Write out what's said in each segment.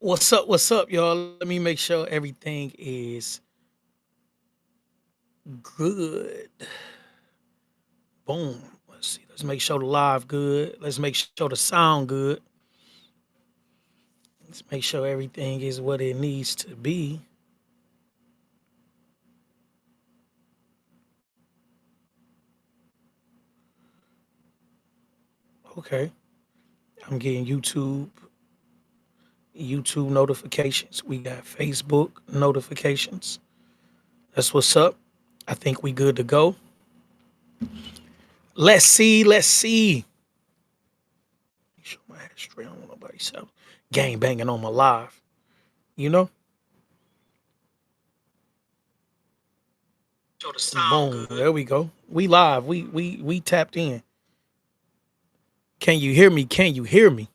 What's up, y'all? Let me make sure everything is good. Boom. Let's see. Let's make sure the live good. Let's make sure the sound good. Let's make sure everything is what it needs to be. Okay. I'm getting YouTube notifications. We got Facebook notifications. That's what's up. I think we good to go. Let's see. Make sure my head straight. I don't want nobody so gang banging on my live. You know? Boom. There we go. We live. We tapped in. Can you hear me? Can you hear me?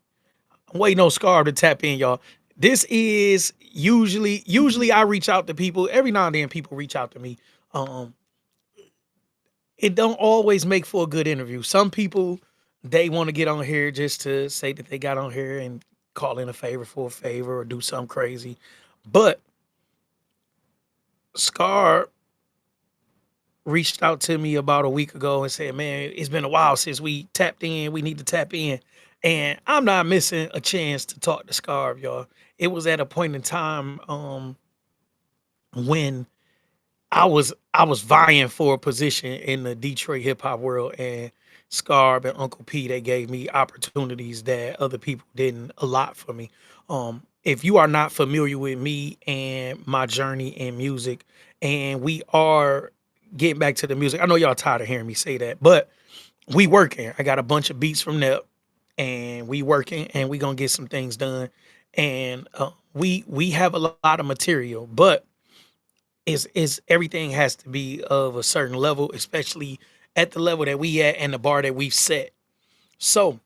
I'm waiting on Scarb to tap in, y'all. This is usually I reach out to people. Every now and then people reach out to me. Um, it don't always make for a good interview. Some people they want to get on here just to say that they got on here and call in a favor for a favor or do something crazy. But Scar reached out to me about a week ago and said, "Man, it's been a while since we tapped in. We need to tap in." And I'm not missing a chance to talk to Scarb, y'all. It was at a point in time when I was vying for a position in the Detroit hip hop world, and Scarb and Uncle P they gave me opportunities that other people didn't allot for me. If you are not familiar with me and my journey in music, and we are getting back to the music, I know y'all tired of hearing me say that, but we working. I got a bunch of beats from Nep, and we working, and we gonna get some things done. And we have a lot of material, but is everything has to be of a certain level, especially at the level that we at and the bar that we've set. So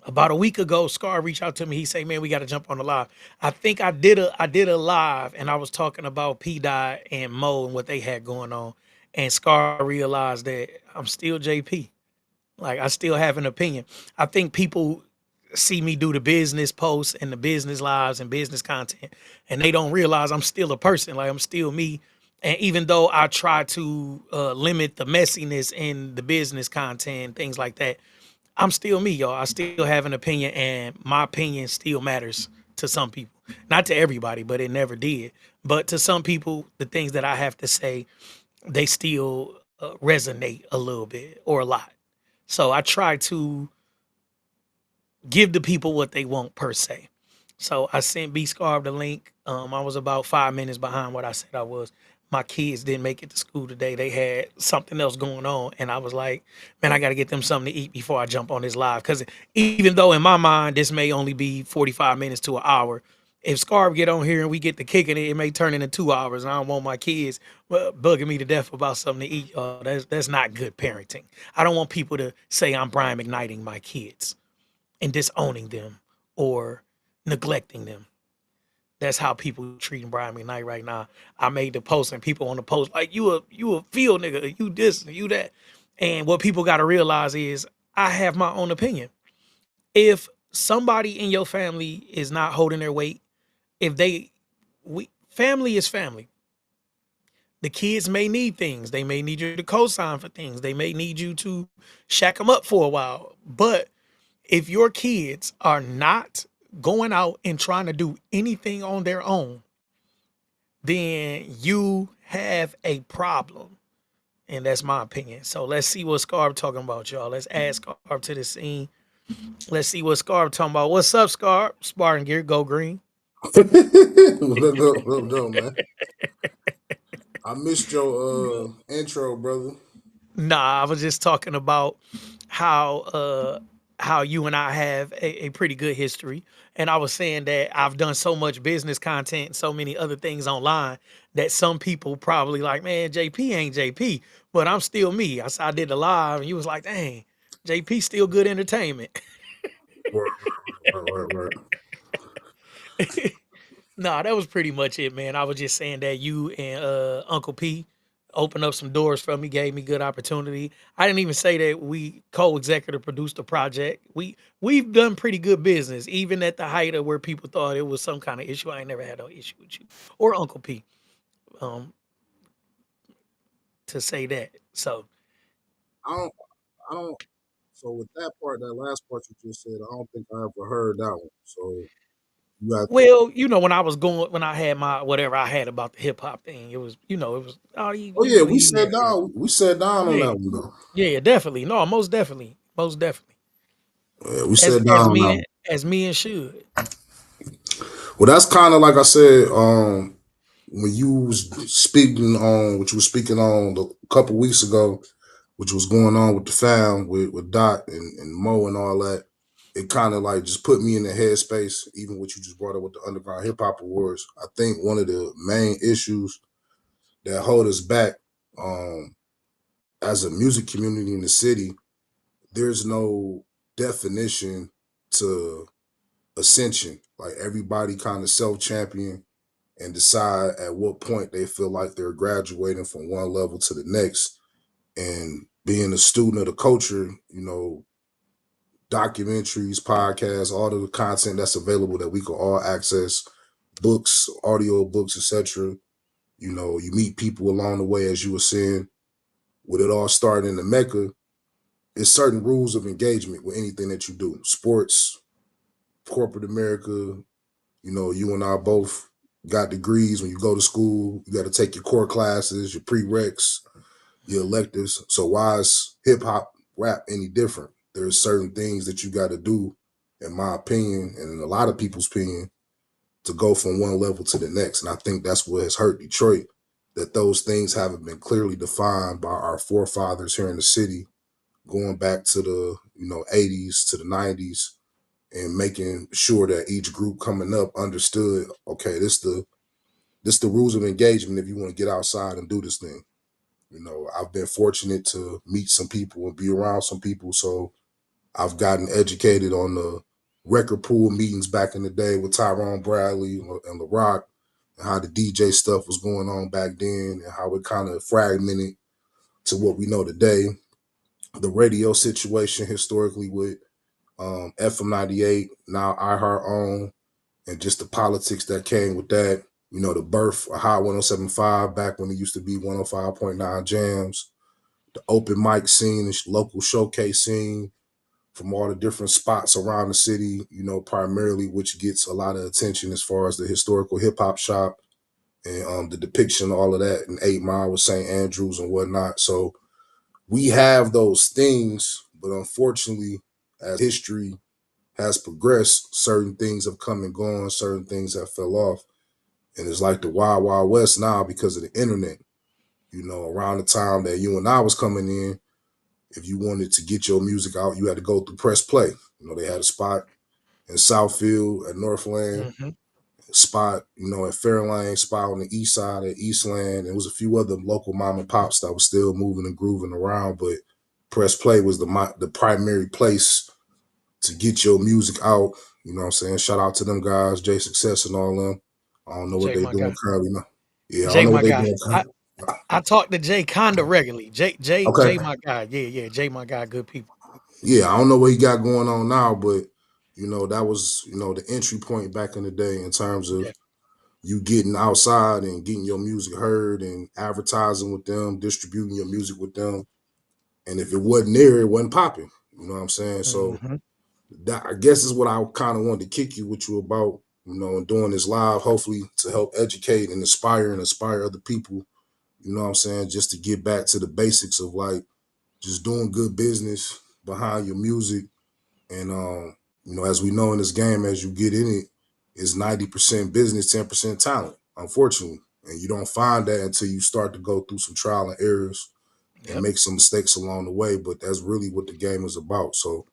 about a week ago, Scar reached out to me. He said, "Man, we got to jump on the live." I think I did a live, and I was talking about P Dot and Mo and what they had going on. And Scar realized that I'm still JP. Like I still have an opinion. I think people see me do the business posts and the business lives and business content, and they don't realize I'm still a person. Like I'm still me. And even though I try to limit the messiness in the business content, things like that, I'm still me, y'all. I still have an opinion, and my opinion still matters to some people. Not to everybody, but it never did. But to some people, the things that I have to say, they still resonate a little bit or a lot. So I try to give the people what they want per se. So I sent B-Scarb the link. I was about 5 minutes behind what I said I was. My kids didn't make it to school today. They had something else going on. And I was like, man, I got to get them something to eat before I jump on this live. Because even though in my mind, this may only be 45 minutes to an hour, if Scarb get on here and we get to kicking it, it may turn into 2 hours. And I don't want my kids bugging me to death about something to eat. That's not good parenting. I don't want people to say I'm Brian McKnighting my kids and disowning them or neglecting them. That's how people treating Brian McKnight right now. I made the post and people on the post like you a field nigga, you this, you that. And what people gotta realize is I have my own opinion. If somebody in your family is not holding their weight, if they we family is family. The kids may need things. They may need you to co-sign for things. They may need you to shack them up for a while. But if your kids are not going out and trying to do anything on their own, then you have a problem. And that's my opinion. So let's see what Scarb talking about, y'all. Let's add Scarb to the scene. Let's see what Scarb talking about. What's up, Scarb? Spartan gear, go green. What up, man? I missed your intro, brother. Nah, I was just talking about how how you and I have a pretty good history. And I was saying that I've done so much business content and so many other things online that some people probably like, man, JP ain't JP, but I'm still me. I did a live and you was like, dang, JP still good entertainment. Word, word. Nah, that was pretty much it, man. I was just saying that you and Uncle P, opened up some doors for me, gave me good opportunity. I didn't even say that we co-executive produced the project. We've done pretty good business, even at the height of where people thought it was some kind of issue. I ain't never had no issue with you or Uncle P. Um, to say that. So, I don't. I don't. So with that part, that last part you just said, I don't think I ever heard that one. So you got. well, when I was going, when I had my whatever I had about the hip hop thing, it was, it was, oh, Oh you yeah, know, we he sat left here. down. We sat down on Yeah, that one though. yeah, definitely. No, most definitely. Yeah, we As sat down on that one. as me and should. Well, that's kind of like I said. When you was speaking on what you were speaking on a couple weeks ago, which was going on with the fam with Dot and Mo and all that, it kind of like just put me in the headspace. Even what you just brought up with the Underground Hip Hop Awards, I think one of the main issues that hold us back um, as a music community in the city, there's no definition to ascension. Like everybody kind of self champion and decide at what point they feel like they're graduating from one level to the next. And being a student of the culture, documentaries, podcasts, all of the content that's available that we can all access, books, audio books, etc. You meet people along the way, as you were saying, with it all starting in the Mecca. It's certain rules of engagement with anything that you do. Sports, corporate America, you and I both got degrees. When you go to school, you got to take your core classes, your prereqs, your electives. So why is hip hop rap any different? There's certain things that you got to do, in my opinion, and in a lot of people's opinion, to go from one level to the next. And I think that's what has hurt Detroit, that those things haven't been clearly defined by our forefathers here in the city, going back to the 80s to the 90s, and making sure that each group coming up understood, okay, this the rules of engagement if you want to get outside and do this thing. I've been fortunate to meet some people and be around some people, so I've gotten educated on the record pool meetings back in the day with Tyrone Bradley and LaRock, and how the DJ stuff was going on back then, and how it kind of fragmented to what we know today. The radio situation historically with FM 98, now iHeart own, and just the politics that came with that. The birth of Hot 1075 back when it used to be 105.9 jams, the open mic scene and local showcase scene from all the different spots around the city, primarily, which gets a lot of attention as far as the historical hip hop shop and the depiction, all of that, in 8 Mile with St. Andrews and whatnot. So we have those things, but unfortunately, as history has progressed, certain things have come and gone, certain things have fell off. And it's like the wild, wild west now because of the internet. Around the time that you and I was coming in, if you wanted to get your music out, you had to go through Press Play. They had a spot in Southfield at Northland, Hmm. a spot, at Fairlane, spot on the east side at Eastland. There was a few other local mom and pops that was still moving and grooving around, but Press Play was the primary place to get your music out. You know what I'm saying? Shout out to them guys, J Success and all them. I don't know what Jay, they my doing guy. currently now. Yeah, I don't Jay, know what my they guy. doing currently. I talk to Jay kinda regularly. Okay. Jay, my guy. Yeah, yeah. Jay, my guy. Good people. Yeah, I don't know what he got going on now, but that was, the entry point back in the day in terms of Yeah, you getting outside and getting your music heard and advertising with them, distributing your music with them. And if it wasn't there, it wasn't popping. You know what I'm saying? So hmm, that, I guess, is what I kind of wanted to kick you with you about, and doing this live, hopefully to help educate and inspire other people, you know what I'm saying, just to get back to the basics of like just doing good business behind your music. And as we know in this game, as you get in it, it's 90% business, 10% talent, unfortunately. And you don't find that until you start to go through some trial and errors and yep, make some mistakes along the way. But that's really what the game is about. So,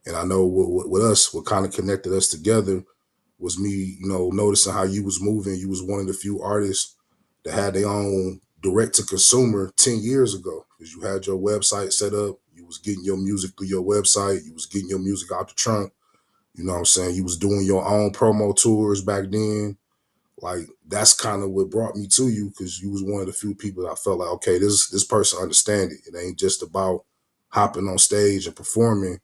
and I know with us, what kind of connected us together was me, noticing how you was moving. You was one of the few artists that had their own direct to consumer 10 years ago, because you had your website set up. You was getting your music through your website. You was getting your music out the trunk. You know what I'm saying? You was doing your own promo tours back then. like that's kind of what brought me to you because you was one of the few people that I felt like, okay, this person understand it. It ain't just about hopping on stage and performing.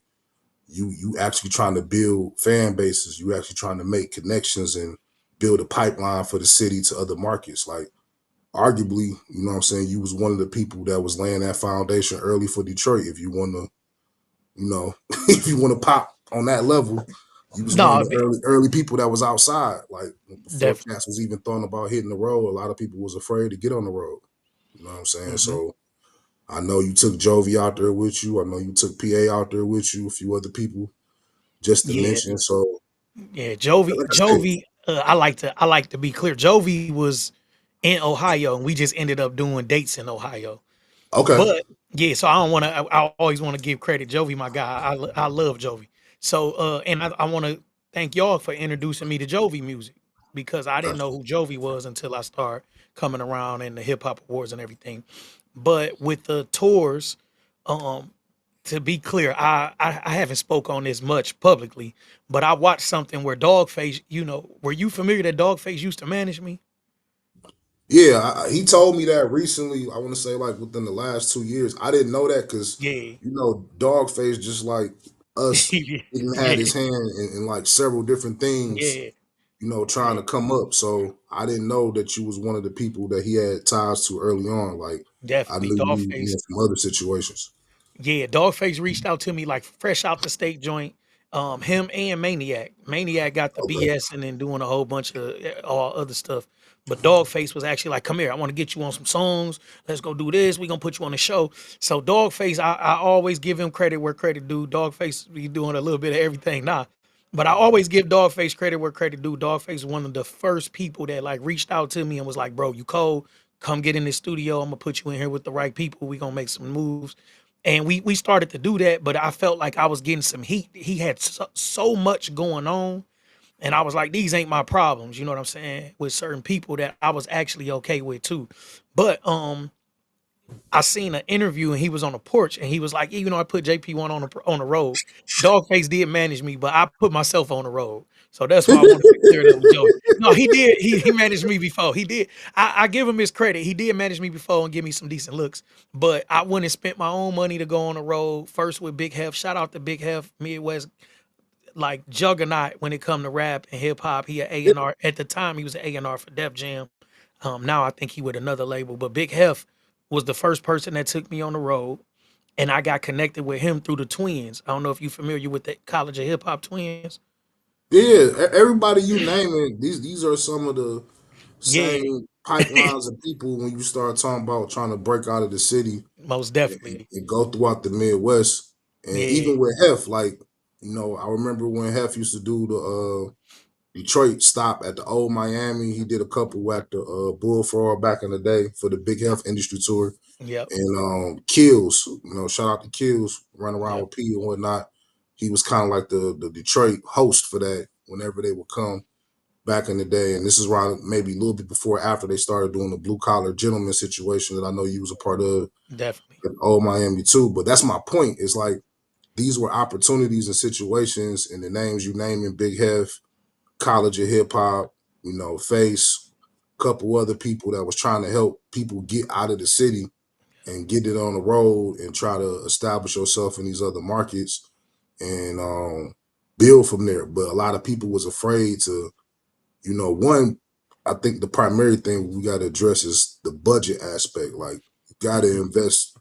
You actually trying to build fan bases. You actually trying to make connections and build a pipeline for the city to other markets. Like arguably, you know what I'm saying, you was one of the people that was laying that foundation early for Detroit. If you want to, you know, if you want to pop on that level, you was one of No, the early people that was outside. Like before definitely. cats was even thought about hitting the road, a lot of people was afraid to get on the road. You know what I'm saying? Hmm. So I know you took Jovi out there with you. I know you took PA out there with you, a few other people, just to Yeah, mention. So yeah. Jovi, like I said, Jovi. I like to be clear. Jovi was in Ohio, and we just ended up doing dates in Ohio. okay, But yeah, so I don't want to. I always want to give credit. Jovi, my guy. I love Jovi. So and I want to thank y'all for introducing me to Jovi music because I didn't okay. know who Jovi was until I started coming around in the hip hop awards and everything. But with the tours, um, to be clear, I haven't spoke on this much publicly, but I watched something where Dogface. Were you familiar that Dogface used to manage me? Yeah, he told me that recently. I want to say like within the last 2 years. I didn't know that because Yeah, you know, Dogface just like us didn't had yeah, his hand in like several different things. yeah, You know, trying yeah. to come up. So I didn't know that you was one of the people that he had ties to early on. Like I Definitely, knew you Dogface. know, from other situations. Yeah, Dogface reached out to me like fresh out the state joint. Him and Maniac. Maniac got the Okay. BS and then doing a whole bunch of all other stuff. But Dogface was actually like, "Come here, I want to get you on some songs. Let's go do this. We gonna put you on the show." So Dogface, I always give him credit where credit due. Dogface be doing a little bit of everything now, but I always give Dogface credit where credit due. Dogface is one of the first people that like reached out to me and was like, "Bro, you cold? Come get in the studio. I'm gonna put you in here with the right people. We gonna make some moves." And we started to do that, but I felt like I was getting some heat. He had so much going on, and I was like, these ain't my problems. You know what I'm saying? With certain people that I was actually okay with too. But I seen an interview and he was on the porch and he was like, even though I put JP1 on the road, Dogface did manage me, but I put myself on the road. So that's why I wanted to clear it up with Joey. No, he did. He managed me before. He did. I give him his credit. He did manage me before and give me some decent looks. But I went and spent my own money to go on the road. First with Big Hef. Shout out to Big Hef, Midwest like juggernaut when it come to rap and hip hop. He a A&R. At the time he was an A&R for Def Jam. Now I think he with another label. But Big Hef was the first person that took me on the road. And I got connected with him through the twins. I don't know if you're familiar with the College of Hip Hop twins. Yeah, everybody you naming, these are some of the Yeah, same pipelines of people when you start talking about trying to break out of the city most and, definitely. and go throughout the Midwest. And Yeah, even with Hef, like, you know, I remember when Hef used to do the Detroit stop at the old Miami. He did a couple at the Bullfrog back in the day for the Big Hef industry tour. yep, And Kills, you know, shout out to Kills, run around yep, with P and whatnot. He was kind of like the Detroit host for that whenever they would come back in the day. And this is around maybe a little bit before after they started doing the blue collar gentleman situation that I know you was a part of definitely. at old Miami too. But that's my point. It's like these were opportunities and situations and the names you name in Big Hef, College of Hip Hop, you know, Face, a couple other people that was trying to help people get out of the city and get it on the road and try to establish yourself in these other markets and build from there. But a lot of people was afraid to, you know, one, I think the primary thing we got to address is the budget aspect. Like, you got to Mhm. invest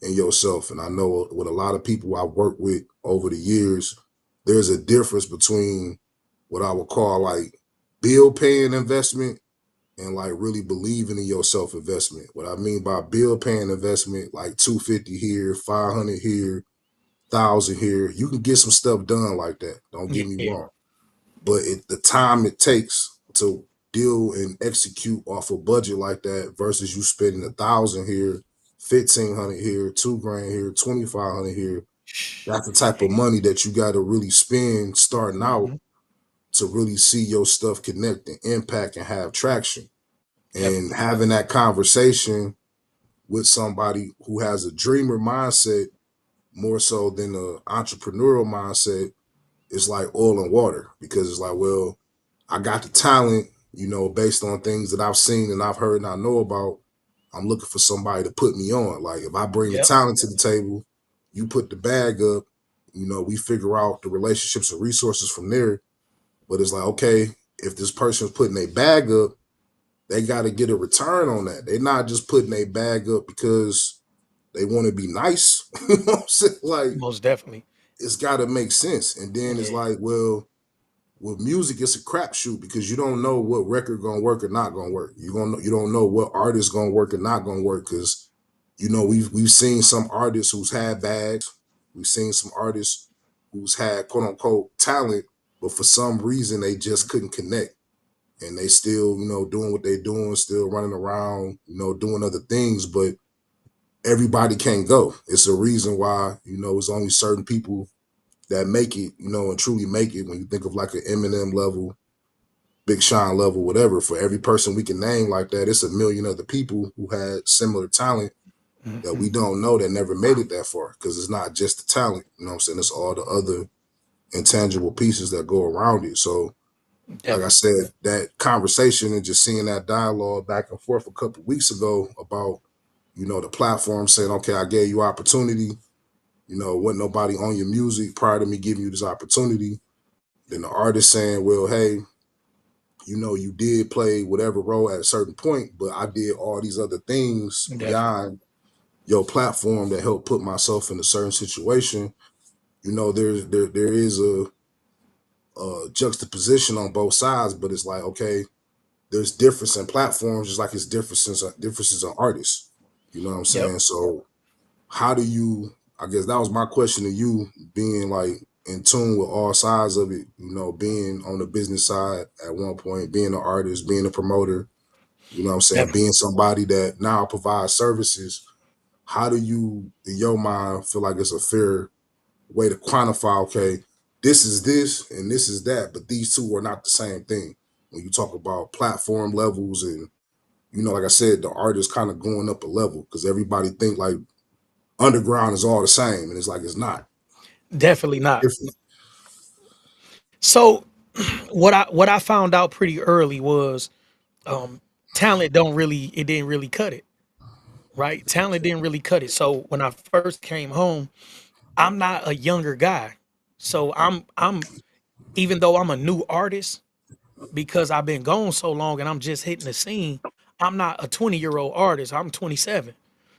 in yourself. And I know with a lot of people I worked with over the years, there's a difference between what I would call like bill paying investment and like really believing in your self investment. What I mean by bill paying investment, like 250 here, 500 here, 1,000 here. You can get some stuff done like that. Don't get me Yeah, wrong, but the time it takes to deal and execute off a budget like that versus you spending 1,000 here, 1,500 here, 2 grand here, 2,500 here. That's the type of money that you got to really spend starting out mhm, to really see your stuff connect and impact and have traction. And definitely. having that conversation with somebody who has a dreamer mindset more so than an entrepreneurial mindset is like oil and water because it's like, well, I got the talent, based on things that I've seen and I've heard and I know about. I'm looking for somebody to put me on. Like if I bring the Yep. talent to the table, you put the bag up, we figure out the relationships and resources from there. But it's like, okay, if this person's putting a bag up, they got to get a return on that. They're not just putting a bag up because they want to be nice. You know what I'm saying? Like, Most definitely. it's got to make sense. And then it's Yeah. like, well, with music, it's a crapshoot because you don't know what record gonna work or not gonna work. You don't know what artist gonna work or not gonna work because we've seen some artists who's had bags. We've seen some artists who's had quote unquote talent, but for some reason they just couldn't connect. And they still, doing what they're doing, still running around, doing other things, but everybody can't go. It's a reason why, it's only certain people that make it, and truly make it. When you think of like an Eminem level, Big Sean level, whatever, for every person we can name like that, it's a million other people who had similar talent that Hmm. we don't know that never made it that far because it's not just the talent, you know what I'm saying? It's all the other intangible pieces that go around it. So, like I Definitely. said, that conversation and just seeing that dialogue back and forth a couple weeks ago about, the platform saying, okay, I gave you opportunity, wasn't nobody on your music prior to me giving you this opportunity. Then the artist saying, well, hey, you did play whatever role at a certain point, but I did all these other things Definitely. beyond your platform that helped put myself in a certain situation. There is a juxtaposition on both sides, but it's like, okay, there's difference in platforms, just like it's differences in artists. You know what I'm Yep. saying? So how do you? I guess that was my question to you, being like in tune with all sides of it. Being on the business side at one point, being an artist, being a promoter. You know what I'm saying? Definitely. Being somebody that now provides services. How do you, in your mind, feel like it's a fair way to quantify? Okay, this is this and this is that, but these two are not the same thing. When you talk about platform levels and like I said, the art is kind of going up a level because everybody think like underground is all the same, and it's like it's not. Definitely not. Different. So what I found out pretty early was um talent don't really it didn't really cut it, right? Talent didn't really cut it. So when I first came home, I'm not a younger guy. So I'm even though I'm a new artist, because I've been gone so long and I'm just hitting the scene, I'm not a 20-year-old artist. I'm 27.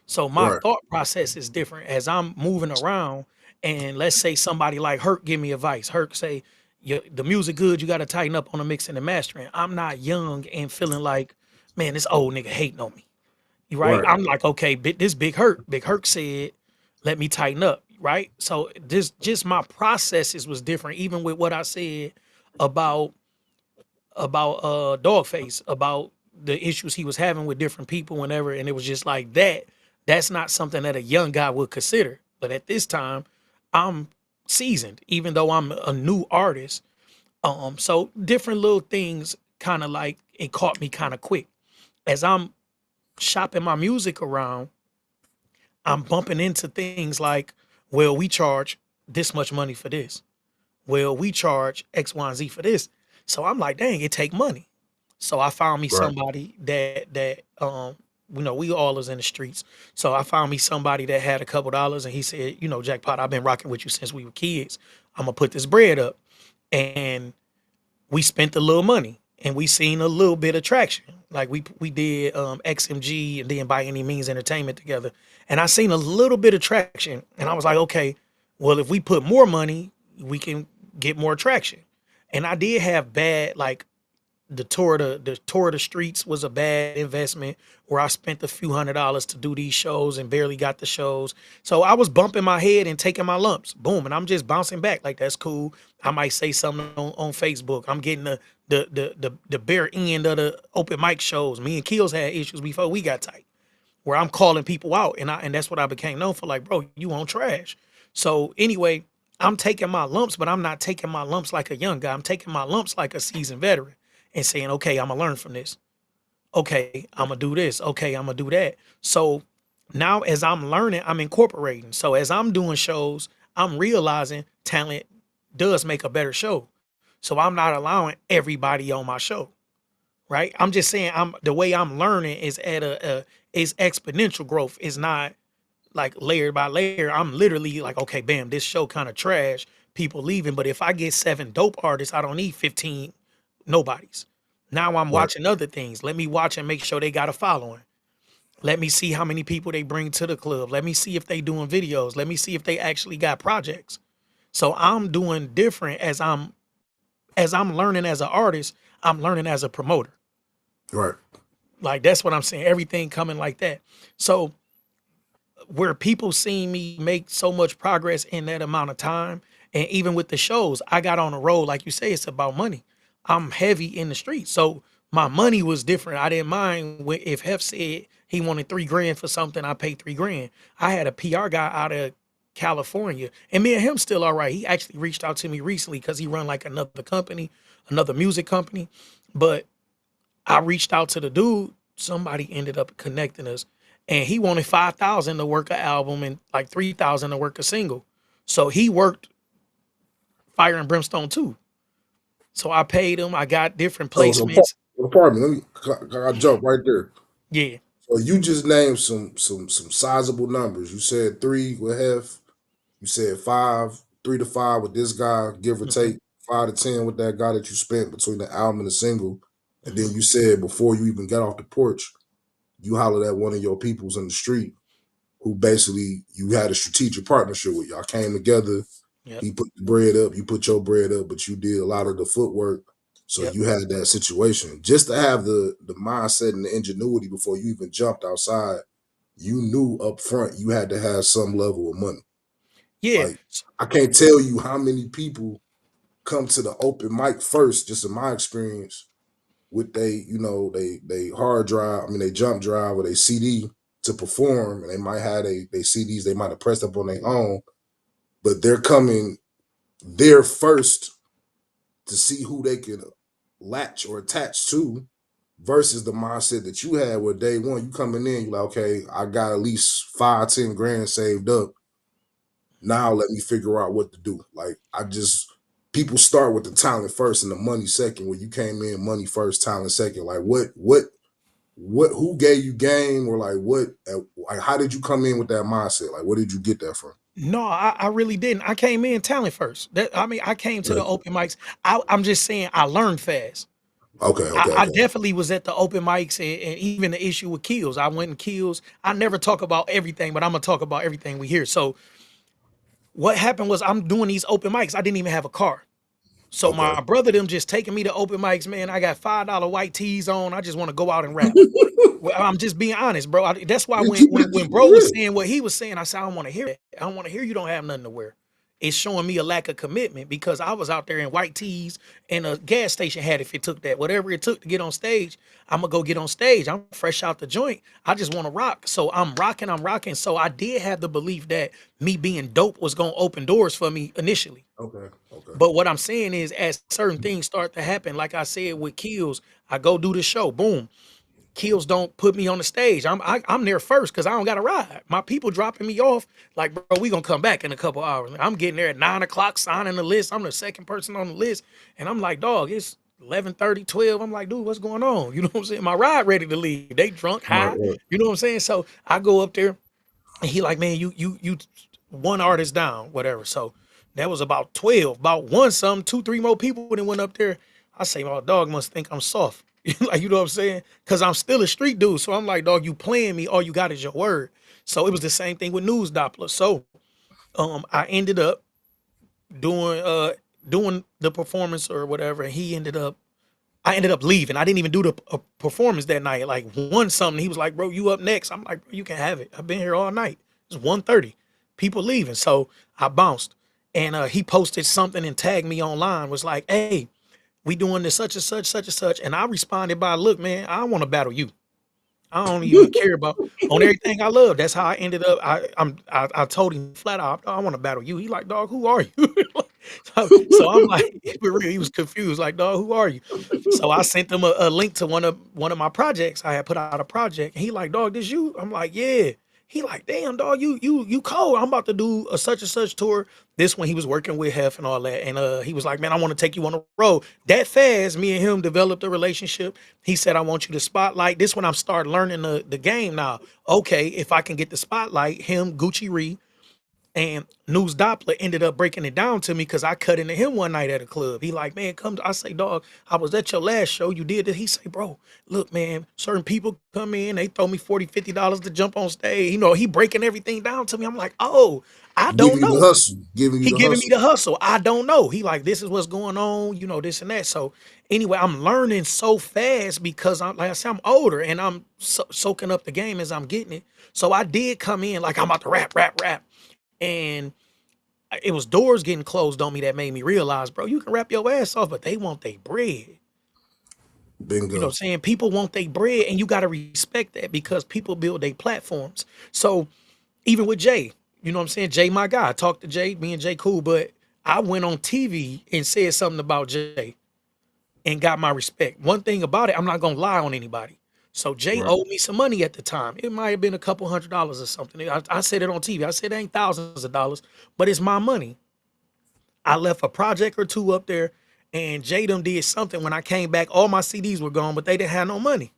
So my Right, thought process is different as I'm moving around. And let's say somebody like Herc give me advice. Herc say, the music good, you got to tighten up on the mixing and mastering. I'm not young and feeling like, man, this old nigga hating on me. You right? right, I'm like, okay, this Big Herc. Big Herc said, let me tighten up. Right. So this just my processes was different, even with what I said about Dogface, about the issues he was having with different people whenever, and it was just like that. That's not something that a young guy would consider. But at this time, I'm seasoned, even though I'm a new artist. So different little things kind of like it caught me kind of quick. As I'm shopping my music around, I'm bumping into things like, well, we charge this much money for this. Well, we charge X, Y, and Z for this. So I'm like, dang, it take money. So I found me right, somebody we all is in the streets. So I found me somebody that had a couple dollars and he said, Jackpot, I've been rocking with you since we were kids. I'm gonna put this bread up. And we spent a little money and we seen a little bit of traction. Like we did XMG and then By Any Means Entertainment together. And I seen a little bit of traction. And I was like, okay, well, if we put more money, we can get more traction. And I did have bad like the tour of the streets was a bad investment where I spent a few $100s to do these shows and barely got the shows. So I was bumping my head and taking my lumps. Boom. And I'm just bouncing back. Like that's cool. I might say something on Facebook. I'm getting the bare end of the open mic shows. Me and Keels had issues before we got tight, where I'm calling people out. And that's what I became known for. Like, bro, you on trash. So anyway, I'm taking my lumps, but I'm not taking my lumps like a young guy. I'm taking my lumps like a seasoned veteran and saying, okay, I'm gonna learn from this. Okay, I'm gonna do this. Okay, I'm gonna do that. So now as I'm learning, I'm incorporating. So as I'm doing shows, I'm realizing talent does make a better show. So I'm not allowing everybody on my show. right? I'm just saying I'm the way I'm learning is at a is exponential growth. It's not like layer by layer. I'm literally like, okay, bam, this show kind of trash, people leaving. But if I get 7 dope artists, I don't need 15 nobodies. Now I'm Right. watching other things. Let me watch and make sure they got a following. Let me see how many people they bring to the club. Let me see if they doing videos. Let me see if they actually got projects. So I'm doing different as I'm learning as an artist, I'm learning as a promoter. Right. Like that's what I'm saying. Everything coming like that. So where people seen me make so much progress in that amount of time, and even with the shows, I got on a road. Like you say, it's about money. I'm heavy in the streets, so my money was different. I didn't mind if Hef said he wanted 3 grand for something, I paid 3 grand. I had a PR guy out of California, and me and him still all right. He actually reached out to me recently because he run like another company, another music company. But I reached out to the dude. Somebody ended up connecting us, and he wanted 5,000 to work an album and like 3,000 to work a single. So he worked Fire and Brimstone too. So I paid him. I got different So, placements. pardon me. I jump right there. Yeah. So you just named some sizable numbers. You said three with Hef. You said five, 3 to 5 with this guy, give or Hmm. take 5 to 10 with that guy that you spent between the album and the single. And then Hmm. you said before you even got off the porch, you hollered at one of your peoples in the street who basically you had a strategic partnership with. Y'all came together. Yep. He put the bread up, you put your bread up, but you did a lot of the footwork. So Yep. you had that situation. Just to have the mindset and the ingenuity before you even jumped outside, you knew up front you had to have some level of money. Yeah. Like I can't tell you how many people come to the open mic first, just in my experience, with they hard drive, I mean they jump drive or they CD to perform, and they might have they CDs they might have pressed up on their own, but they're coming there first to see who they can latch or attach to versus the mindset that you had where day one you coming in, you like, okay, I got at least 5, 10 grand saved up. Now let me figure out what to do. Like I just people start with the talent first and the money second. When you came in, money first, talent second. Like what who gave you game or like what like how did you come in with that mindset? Like where did you get that from? No, I really didn't. I came in talent first. I mean, I came to the Right. open mics. I'm just saying I learned fast. Okay, I, okay, I okay. definitely was at the open mics, and even the issue with Kills. I went in Kills. I never talk about everything, but I'm gonna talk about everything we hear. So what happened was I'm doing these open mics. I didn't even have a car. So Okay. my brother them just taking me to open mics, man. I got $5 white tees on. I just want to go out and rap. Well, I'm just being honest, bro. That's why You when keep when it when keep bro was it saying what he was saying, I said I don't want to hear it. I don't want to hear you don't have nothing to wear. It's showing me a lack of commitment because I was out there in white tees and a gas station hat if it took that. Whatever it took to get on stage, I'm gonna go get on stage. I'm fresh out the joint. I just want to rock. So I'm rocking, I'm rocking. So I did have the belief that me being dope was gonna open doors for me initially. real. Okay, okay. But what I'm saying is, as certain things start to happen, like I said with Kills, I go do the show, boom. Kills don't put me on the stage. I'm there first because I don't got to ride. My people dropping me off, like, bro, we gonna come back in a couple hours. I'm getting there at 9 o'clock, signing the list. I'm the second person on the list, and I'm like, dog, it's 11:30, 12. I'm like, dude, what's going on? You know what I'm saying? My ride ready to leave. They drunk, Right, high. right. You know what I'm saying? So I go up there, and he like, man, you one artist down, whatever. So that was about 12, about one something, two, three more people that went up there. I say, my dog must think I'm soft. Like, you know what I'm saying? Because I'm still a street dude. So I'm like, dog, you playing me, all you got is your word. So it was the same thing with News Doppler. So I ended up doing doing the performance or whatever, and I ended up leaving. I didn't even do the performance that night. Like one something, he was like, "Bro, you up next?" I'm like, "Bro, you can have it. I've been here all night. It's 1:30. People leaving." So I bounced, and he posted something and tagged me online. Was like, "Hey, we doing this such and such, such and such." And I responded by, "Look, man, I want to battle you. I don't even care about on everything I love." That's how I ended up. I told him flat out, "I want to battle you." He like, "Dog, who are you?" So I'm like, for real, he was confused. Like, "Dog, who are you?" So I sent them a link to one of my projects. I had put out a project, and he like, "Dog, this you?" I'm like, "Yeah." He like, damn dog, you cold. I'm about to do a such and such tour. This one he was working with Hef and all that. And he was like, man, I want to take you on the road. That fast, me and him developed a relationship. He said, I want you to spotlight. This when I'm start learning the game now. Okay, if I can get the spotlight, him, Gucci Ree, and News Doppler ended up breaking it down to me because I cut into him one night at a club. He like, man, come. I say, dog, I was at your last show. You did it. He say, bro, look, man, certain people come in, they throw me $40, $50 to jump on stage. He breaking everything down to me. I'm like, oh, I don't Giving you the know. hustle, giving you He the giving me hustle. the hustle. I don't know. He like, this is what's going on, this and that. So anyway, I'm learning so fast because I'm like I said, I'm older and I'm soaking up the game as I'm getting it. So I did come in like I'm about to rap. And it was doors getting closed on me that made me realize, bro, you can rap your ass off, but they want their bread. You know what Bingo. I'm saying? People want their bread, and you got to respect that because people build their platforms. So even with Jay, you know what I'm saying? Jay, my guy. I talked to Jay, me and Jay cool, but I went on TV and said something about Jay and got my respect. One thing about it, I'm not gonna lie on anybody. So Jay Right. owed me some money at the time. It might have been a couple $100s or something. I said it on TV. I said it ain't thousands of dollars, but it's my money. I left a project or two up there, and Jadam did something. When I came back, all my CDs were gone, but they didn't have no money.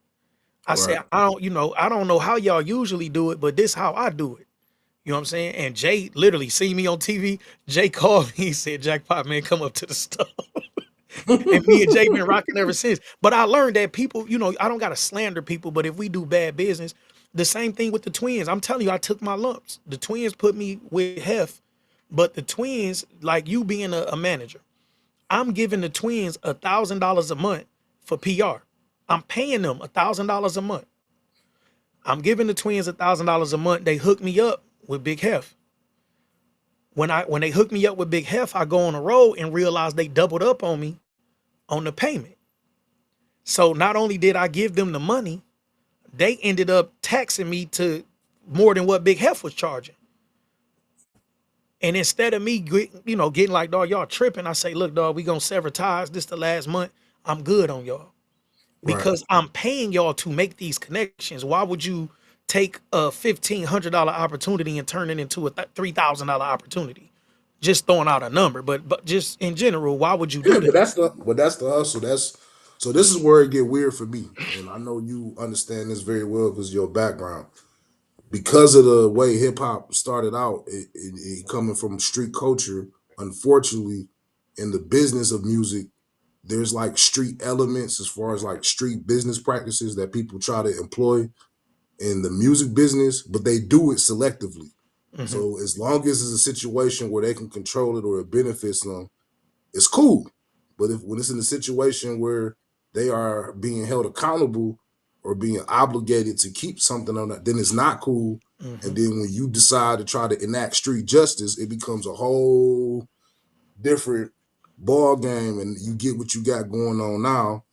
I Right. said, I don't know how y'all usually do it, but this how I do it. You know what I'm saying? And Jay literally see me on TV. Jay called me. He said, Jackpot man, come up to the store. And me and Jay been rocking ever since. But I learned that people, I don't gotta slander people, but if we do bad business, the same thing with the twins. I'm telling you, I took my lumps. The twins put me with Hef, but the twins, like you being a manager, I'm giving the twins $1,000 a month for PR. I'm paying them $1,000 a month. I'm giving the twins $1,000 a month. They hook me up with Big Hef. When they hook me up with Big Hef, I go on the road and realize they doubled up on me on the payment. So not only did I give them the money, they ended up taxing me to more than what Big Hef was charging. And instead of me, getting like, dog, y'all tripping, I say, look, dog, we gonna sever ties. This the last month. I'm good on y'all Right. because I'm paying y'all to make these connections. Why would you take a $1,500 opportunity and turn it into a $3,000 opportunity? Just throwing out a number, but just in general, why would you Yeah, do but that? that's the hustle. That's so this is where it get weird for me. And I know you understand this very well because your background. Because of the way hip hop started out, it coming from street culture, unfortunately, in the business of music, there's like street elements as far as like street business practices that people try to employ in the music business, but they do it selectively. Hmm. So as long as it's a situation where they can control it or it benefits them, it's cool. But if when it's in a situation where they are being held accountable or being obligated to keep something on that, then it's not cool. Hmm. And then when you decide to try to enact street justice, it becomes a whole different ball game, and you get what you got going on now.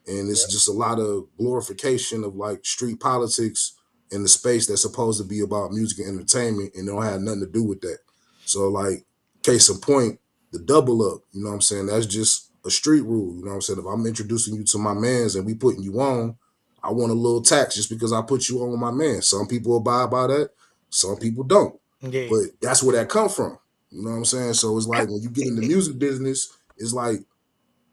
And it's just a lot of glorification of like street politics in the space that's supposed to be about music and entertainment, and it don't have nothing to do with that. So like, case in point, the double up, you know what I'm saying? That's just a street rule. You know what I'm saying? If I'm introducing you to my mans and we putting you on, I want a little tax just because I put you on with my man. Some people abide by that, some people don't. Yeah. But that's where that come from. You know what I'm saying? So it's Ha- like when you get in the music business, it's like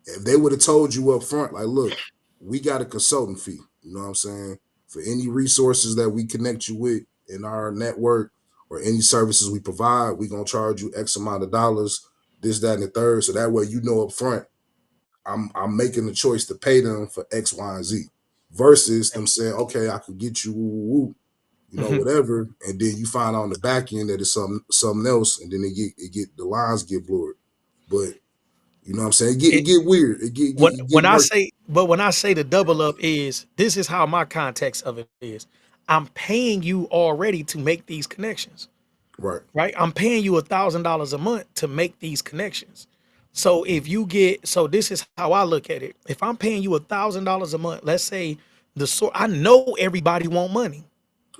if they would have told you up front, like, look, we got a consultant fee, you know what I'm saying? For any resources that we connect you with in our network or any services we provide, we gonna charge you X amount of dollars, this, that, and the third. So that way you know up front, I'm making the choice to pay them for X, Y, and Z. Versus them saying, okay, I could get you Mhm. whatever, and then you find out on the back end that it's something else, and then the lines get blurred. But you know what I'm saying? It get weird. It when get I murky. say, but when I say the double up is this is how my context of it is. I'm paying you already to make these connections, Right. right? I'm paying you $1,000 a month to make these connections. So if you get, so this is how I look at it. If I'm paying you $1,000 a month, let's say I know everybody want money.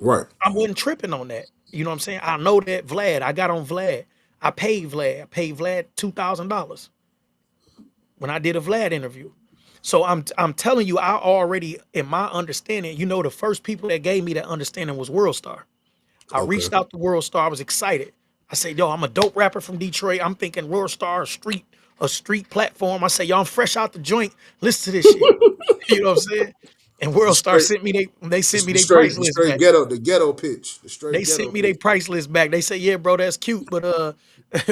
Right. I wasn't tripping on that. You know what I'm saying? I know that Vlad. I got on Vlad. I paid Vlad. I paid Vlad $2,000 when I did a Vlad interview. So I'm telling you, I already in my understanding, the first people that gave me that understanding was World Star. I Okay. reached out to World Star. I was excited. I said, yo, I'm a dope rapper from Detroit. I'm thinking World Star, a street platform. I say, yo, I'm fresh out the joint. Listen to this shit. You know what I'm saying? And The World Star straight, sent me they the, sent me the their straight, price the list straight back. ghetto, the ghetto pitch, the They straight sent ghetto me their pitch. price list back. They say, yeah, bro, that's cute, but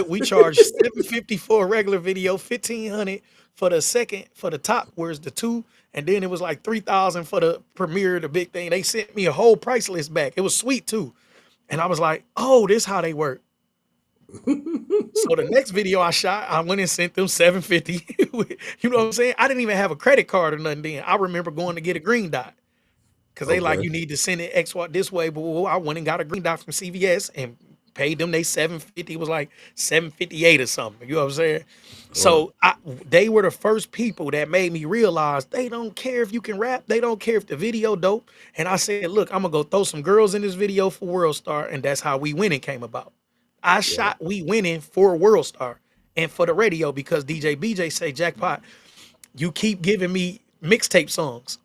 we charge 750 for a regular video, 1500 for the second for the top, where's the two, and then it was like 3000 for the premiere, the big thing. They sent me a whole price list back. It was sweet too. And I was like, oh, this how they work. So the next video I shot, I went and sent them 750. You know what I'm saying? I didn't even have a credit card or nothing then. I remember going to get a green dot. Cause they like Okay. you need to send it X Y this way, but I went and got a green dot from CVS and paid them they 750. It was like 758 or something. You know what I'm saying? Right. So they were the first people that made me realize they don't care if you can rap, they don't care if the video dope. And I said, look, I'm gonna go throw some girls in this video for World Star, and that's how We Winning came about. I Right. shot We Winning for World Star and for the radio because DJ BJ say, Jackpot, you keep giving me mixtape songs.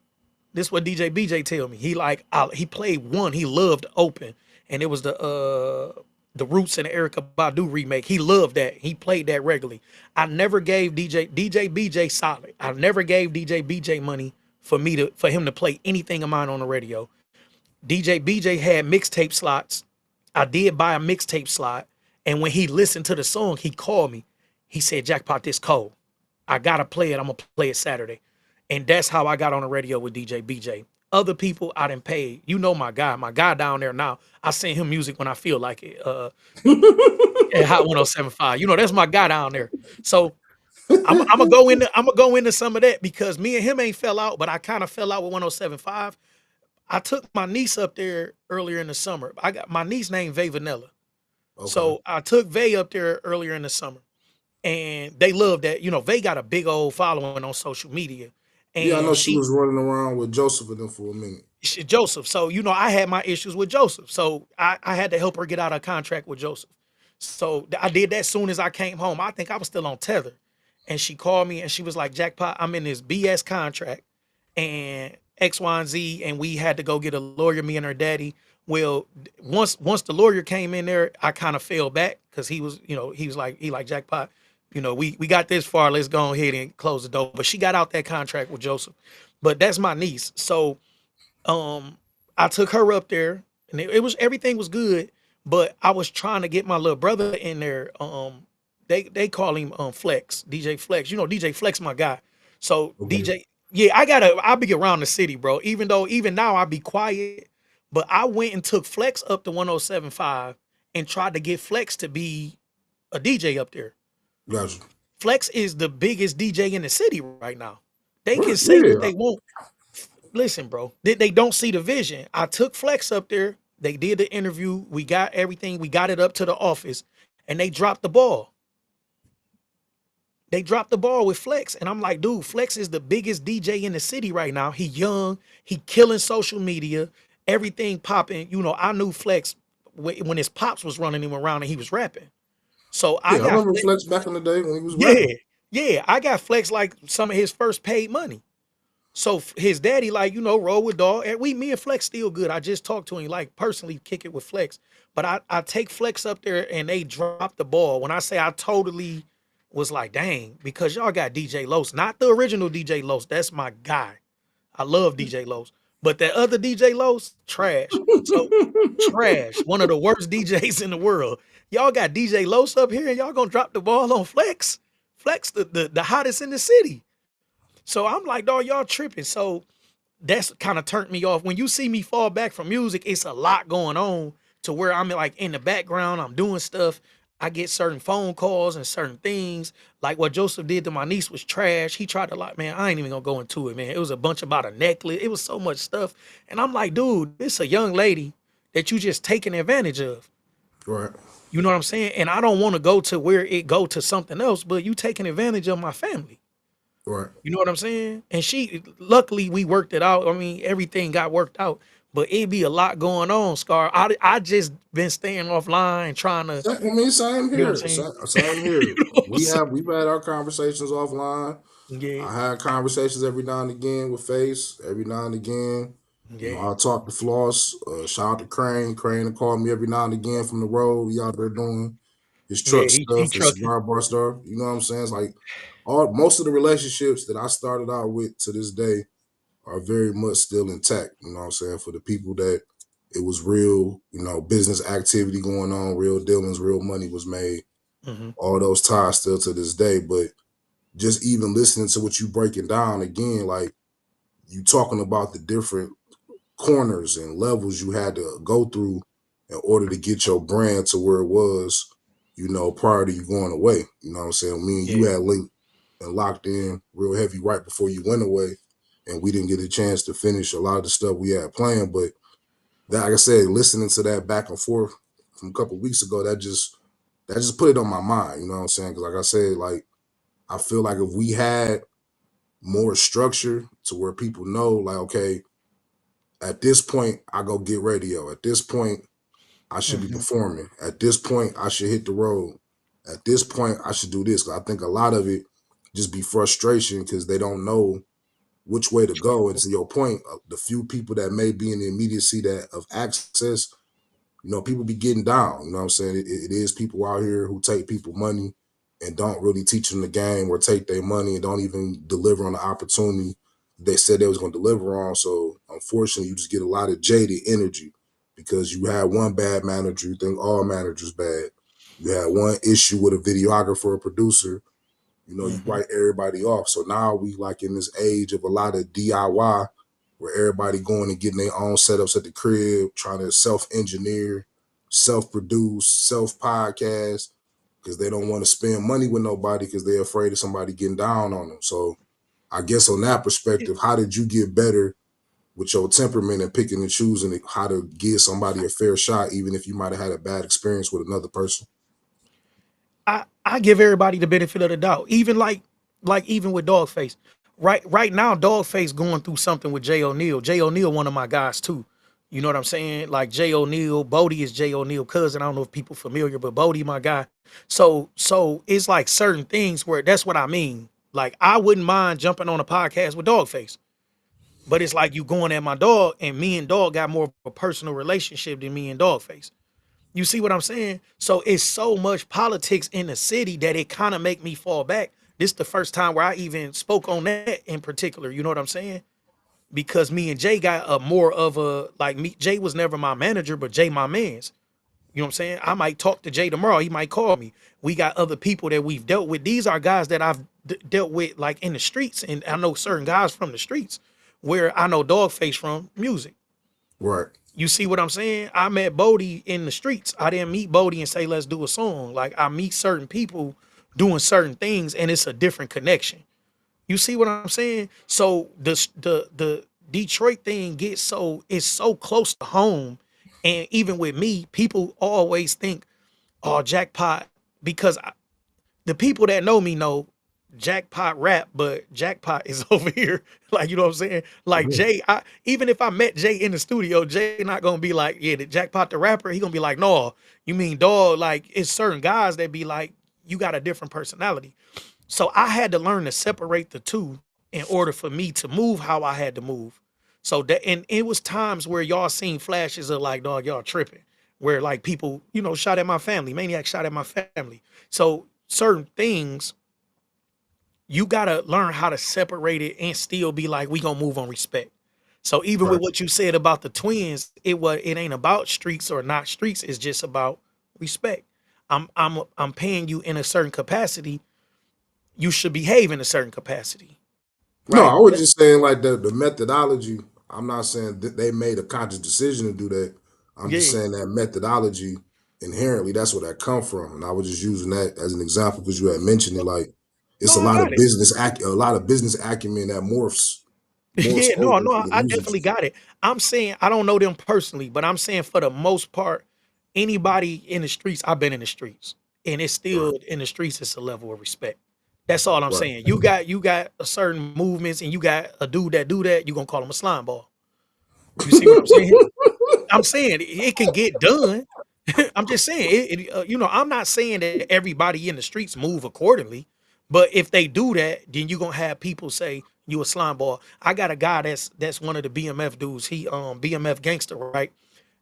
This is what DJ BJ tell me. He like he played one he loved open, and it was the Roots and Erica Badu remake. He loved that. He played that regularly. I never gave DJ BJ solid. I never gave DJ BJ money for him to play anything of mine on the radio. DJ BJ had mixtape slots. I did buy a mixtape slot, and when he listened to the song, he called me. He said, "Jackpot, this cold. I gotta play it. I'm gonna play it Saturday." And that's how I got on the radio with DJ BJ. Other people I didn't pay. You know my guy down there now. I send him music when I feel like it. At Hot 1075. You know, that's my guy down there. So I'm gonna go into some of that because me and him ain't fell out, but I kind of fell out with 1075. I took my niece up there earlier in the summer. I got my niece named Vay Vanilla. Okay. So I took Vay up there earlier in the summer. And they love that. You know, Vay got a big old following on social media. Yeah, I know And she was running around with Joseph and them for a minute. Joseph. So, you know, I had my issues with Joseph. So I had to help her get out of contract with Joseph. So I did that soon as I came home. I think I was still on Tether. And she called me and she was like, Jackpot, I'm in this BS contract and X, Y, and Z. And we had to go get a lawyer, me and her daddy. Well, once the lawyer came in there, I kind of fell back because he was, you know, he like Jackpot, you know, we got this far. Let's go ahead and close the door. But she got out that contract with Joseph. But that's my niece. So um I took her up there and it was everything was good, but I was trying to get my little brother in there. They call him Flex, DJ Flex. You know, DJ Flex my guy. So Okay. DJ, yeah, I'll be around the city, bro. Even though even now I be quiet, but I went and took Flex up to 1075 and tried to get Flex to be a DJ up there. Gotcha. Flex is the biggest DJ in the city right now. They can Right. say what Yeah. they want. Listen, bro, they don't see the vision. I took Flex up there. They did the interview. We got everything. We got it up to the office, and they dropped the ball. They dropped the ball with Flex, and I'm like, dude, Flex is the biggest DJ in the city right now. He young. He killing social media. Everything popping. You know, I knew Flex when his pops was running him around and he was rapping. So I Yeah, I got remember Flex. Flex back in the day when he was Yeah, rapping. yeah. I got Flex like some of his first paid money. So his daddy, like, you know, roll with dog. And me and Flex still good. I just talked to him, like personally kick it with Flex. But I take Flex up there and they drop the ball. When I say I totally was like, dang, because y'all got DJ Los, not the original DJ Los. That's my guy. I love DJ Los. But that other DJ Los, trash. So trash. One of the worst DJs in the world. Y'all got DJ Los up here and y'all gonna drop the ball on Flex. Flex, the hottest in the city. So I'm like, dog, y'all tripping. So that's kind of turned me off. When you see me fall back from music, it's a lot going on to where I'm like in the background, I'm doing stuff. I get certain phone calls and certain things. Like what Joseph did to my niece was trash. He tried to like, man, I ain't even gonna go into it, man. It was a bunch about a necklace. It was so much stuff. And I'm like, dude, this a young lady that you just taking advantage of. Right. You know what I'm saying? And I don't want to go to where it go to something else, but you taking advantage of my family. Right. You know what I'm saying? And luckily, we worked it out. I mean, everything got worked out. But it be a lot going on, Scar. I just been staying offline, trying to, I mean, same you know what here. I'm saying? Same here. You know what I'm saying? We've had our conversations offline. Yeah, I had conversations every now and again with Face, every now and again. You know, Yeah, I talk to Floss. Shout out to Crane. Crane will call me every now and again from the road. He out there doing his yeah, truck he stuff, his trucking. cigar bar stuff. You know what I'm saying? It's like most of the relationships that I started out with to this day are very much still intact. You know what I'm saying? For the people that it was real, business activity going on, real dealings, real money was made. Hmm. All those ties still to this day. But just even listening to what you breaking down again, like you talking about the different corners and levels you had to go through in order to get your brand to where it was, prior to you going away. You know what I'm saying? Me and you Yeah. had linked and locked in real heavy right before you went away. And we didn't get a chance to finish a lot of the stuff we had planned. But that, like I said, listening to that back and forth from a couple of weeks ago, that just put it on my mind. You know what I'm saying? Because like I said, like I feel like if we had more structure to where people know, like, okay, at this point, I go get radio. At this point, I should be Hmm. performing. At this point, I should hit the road. At this point, I should do this. 'Cause I think a lot of it just be frustration because they don't know which way to go. And to your point, the few people that may be in the immediacy that of access, people be getting down. You know what I'm saying? It is people out here who take people money and don't really teach them the game, or take their money and don't even deliver on the opportunity they said they was going to deliver on. So unfortunately, you just get a lot of jaded energy because you had one bad manager, you think all managers bad. You had one issue with a videographer or producer, you Hmm. write everybody off. So now we like in this age of a lot of DIY where everybody going and getting their own setups at the crib, trying to self-engineer, self-produce, self-podcast, because they don't want to spend money with nobody because they're afraid of somebody getting down on them. So I guess on that perspective, how did you get better with your temperament and picking and choosing how to give somebody a fair shot, even if you might have had a bad experience with another person? I give everybody the benefit of the doubt. Even like even with Dogface. Right now, Dogface going through something with Jay O'Neal. Jay O'Neal, one of my guys too. You know what I'm saying? Like Jay O'Neal, Bodie is Jay O'Neal cousin. I don't know if people familiar, but Bodie my guy. So it's like certain things where that's what I mean. Like I wouldn't mind jumping on a podcast with Dogface. But it's like you going at my dog, and me and Dog got more of a personal relationship than me and Dogface. You see what I'm saying? So it's so much politics in the city that it kind of make me fall back. This is the first time where I even spoke on that in particular. You know what I'm saying? Because me and Jay got a more of a like me. Jay was never my manager, but Jay my man's. You know what I'm saying? I might talk to Jay tomorrow. He might call me. We got other people that we've dealt with. These are guys that I've dealt with like in the streets, and I know certain guys from the streets where I know Dogface from music. Right. You see what I'm saying? I met Bodie in the streets. I didn't meet Bodie and say, let's do a song. Like I meet certain people doing certain things and it's a different connection. You see what I'm saying? So the Detroit thing gets so it's so close to home. And even with me, people always think, oh, jackpot, because the people that know me know Jackpot rap, but Jackpot is over here. Like, you know what I'm saying? Like Jay, even if I met Jay in the studio, Jay not gonna be like, yeah, the Jackpot the rapper. He gonna be like, no, you mean dog? Like, it's certain guys that be like, you got a different personality. So I had to learn to separate the two in order for me to move how I had to move. So that and it was times where y'all seen flashes of like, dog, y'all tripping. Where like people, shot at my family, maniac shot at my family. So certain things you gotta learn how to separate it and still be like, we gonna move on respect. So even with Right. what you said about the twins, it ain't about streets or not streets, it's just about respect. I'm paying you in a certain capacity, you should behave in a certain capacity, No, right? I was just saying like the methodology. I'm not saying that they made a conscious decision to do that. I'm just Yeah. saying that methodology inherently that's where that come from, and I was just using that as an example because you had mentioned it. Like No, it's a I lot got of it. a lot of business acumen that morphs Yeah, over no, into the I music. definitely got it. I'm saying I don't know them personally, but I'm saying for the most part, anybody in the streets, I've been in the streets, and it's Right, still in the streets. It's a level of respect. That's all I'm right. saying. You got a certain movements, and you got a dude that do that. You gonna call him a slime ball. You see what I'm saying? I'm saying it can get done. I'm just saying I'm not saying that everybody in the streets move accordingly, but if they do that, then you're gonna have people say, You a slime ball. I got a guy that's one of the BMF dudes. He BMF gangster, right?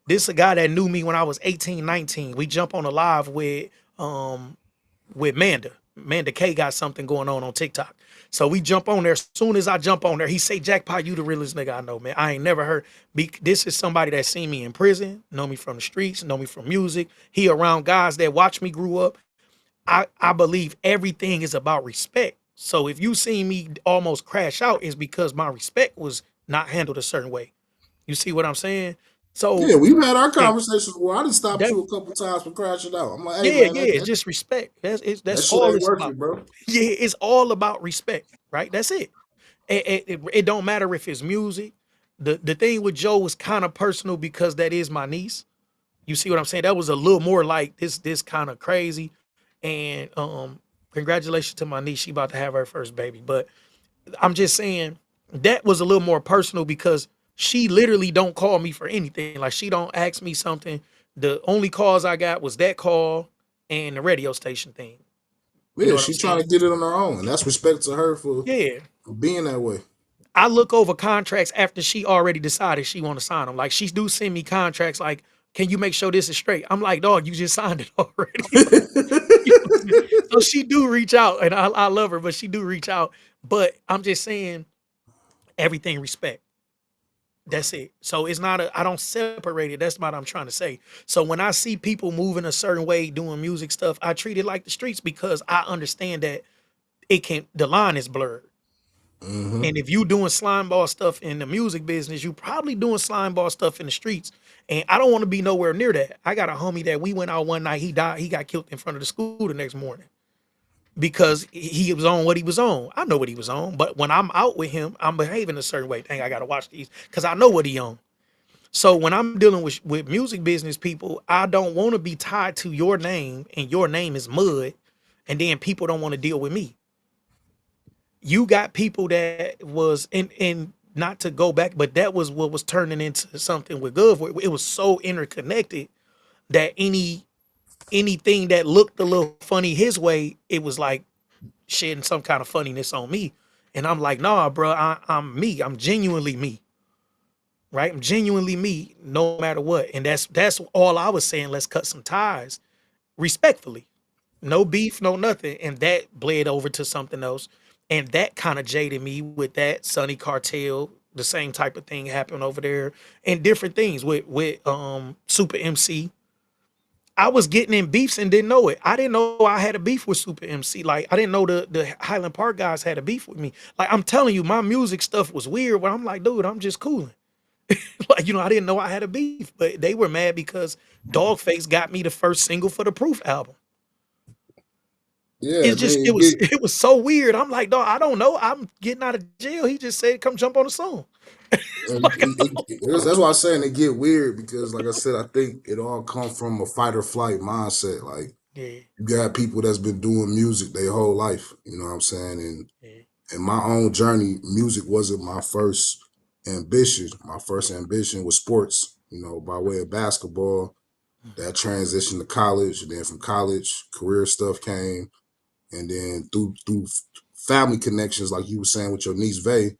This a guy that knew me when I was 18, 19. We jump on a live um with Manda. Manda K got something going on TikTok. So we jump on there. As soon as I jump on there, he say, Jackpot, you the realest nigga I know, man. I ain't never heard. This is somebody that seen me in prison, know me from the streets, know me from music. He around guys that watch me grew up. I believe everything is about respect. So if you see me almost crash out, is because my respect was not handled a certain way. You see what I'm saying? So Yeah, we've had our yeah, conversations where I done stopped that you a couple times for crashing out. I'm like, hey yeah, man, yeah, just respect. That's that shit all ain't it's worth about. it, bro. Yeah, it's all about respect, right? That's it. It don't matter if it's music. The thing with Joe was kind of personal because that is my niece. You see what I'm saying? That was a little more like this kind of crazy. And congratulations to my niece. She about to have her first baby. But I'm just saying that was a little more personal because she literally don't call me for anything. Like she don't ask me something. The only calls I got was that call and the radio station thing. You know Yeah, what I'm she's trying saying? to get it on her own, and that's respect to her Yeah. for being that way. I look over contracts after she already decided she want to sign them. Like she do send me contracts like, can you make sure this is straight? I'm like, dog, you just signed it already. You know what I'm saying? So she do reach out and I love her, but she do reach out. But I'm just saying everything respect. That's it. So it's not I don't separate it. That's what I'm trying to say. So when I see people moving a certain way, doing music stuff, I treat it like the streets because I understand that the line is blurred. Hmm. And if you doing slime ball stuff in the music business, you probably doing slime ball stuff in the streets. And I don't want to be nowhere near that. I got a homie that we went out one night, he died, he got killed in front of the school the next morning because he was on what he was on. I know what he was on, but when I'm out with him, I'm behaving a certain way. Dang, I gotta watch these because I know what he on. So when I'm dealing with music business people, I don't want to be tied to your name and your name is mud, and then people don't want to deal with me. You got people that was and not to go back, but that was what was turning into something with Gov. Where it was so interconnected that anything that looked a little funny his way, it was like shedding some kind of funniness on me. And I'm like, nah, bro, I'm me. I'm genuinely me, right? I'm genuinely me, no matter what. And that's all I was saying. Let's cut some ties respectfully. No beef, no nothing. And that bled over to something else. And that kind of jaded me with that Sunny Cartel. The same type of thing happened over there, and different things with Super MC. I was getting in beefs and didn't know it. I didn't know I had a beef with Super MC. Like I didn't know the Highland Park guys had a beef with me. Like I'm telling you, my music stuff was weird. But I'm like, dude, I'm just cooling. Like I didn't know I had a beef, but they were mad because Dogface got me the first single for the Proof album. Yeah, It's and then just you get it was so weird. I'm like, dog, I don't know. I'm getting out of jail. He just said, come jump on the song. and Like, that's why I'm saying it get weird because, like I said, I think it all comes from a fight or flight mindset. Like yeah, you got people that's been doing music their whole life. You know what I'm saying? And yeah, in my own journey, music wasn't my first ambition. My first ambition was sports. You know, by way of basketball. That transitioned to college, and then from college, career stuff came, and then through family connections, like you were saying with your niece Vay,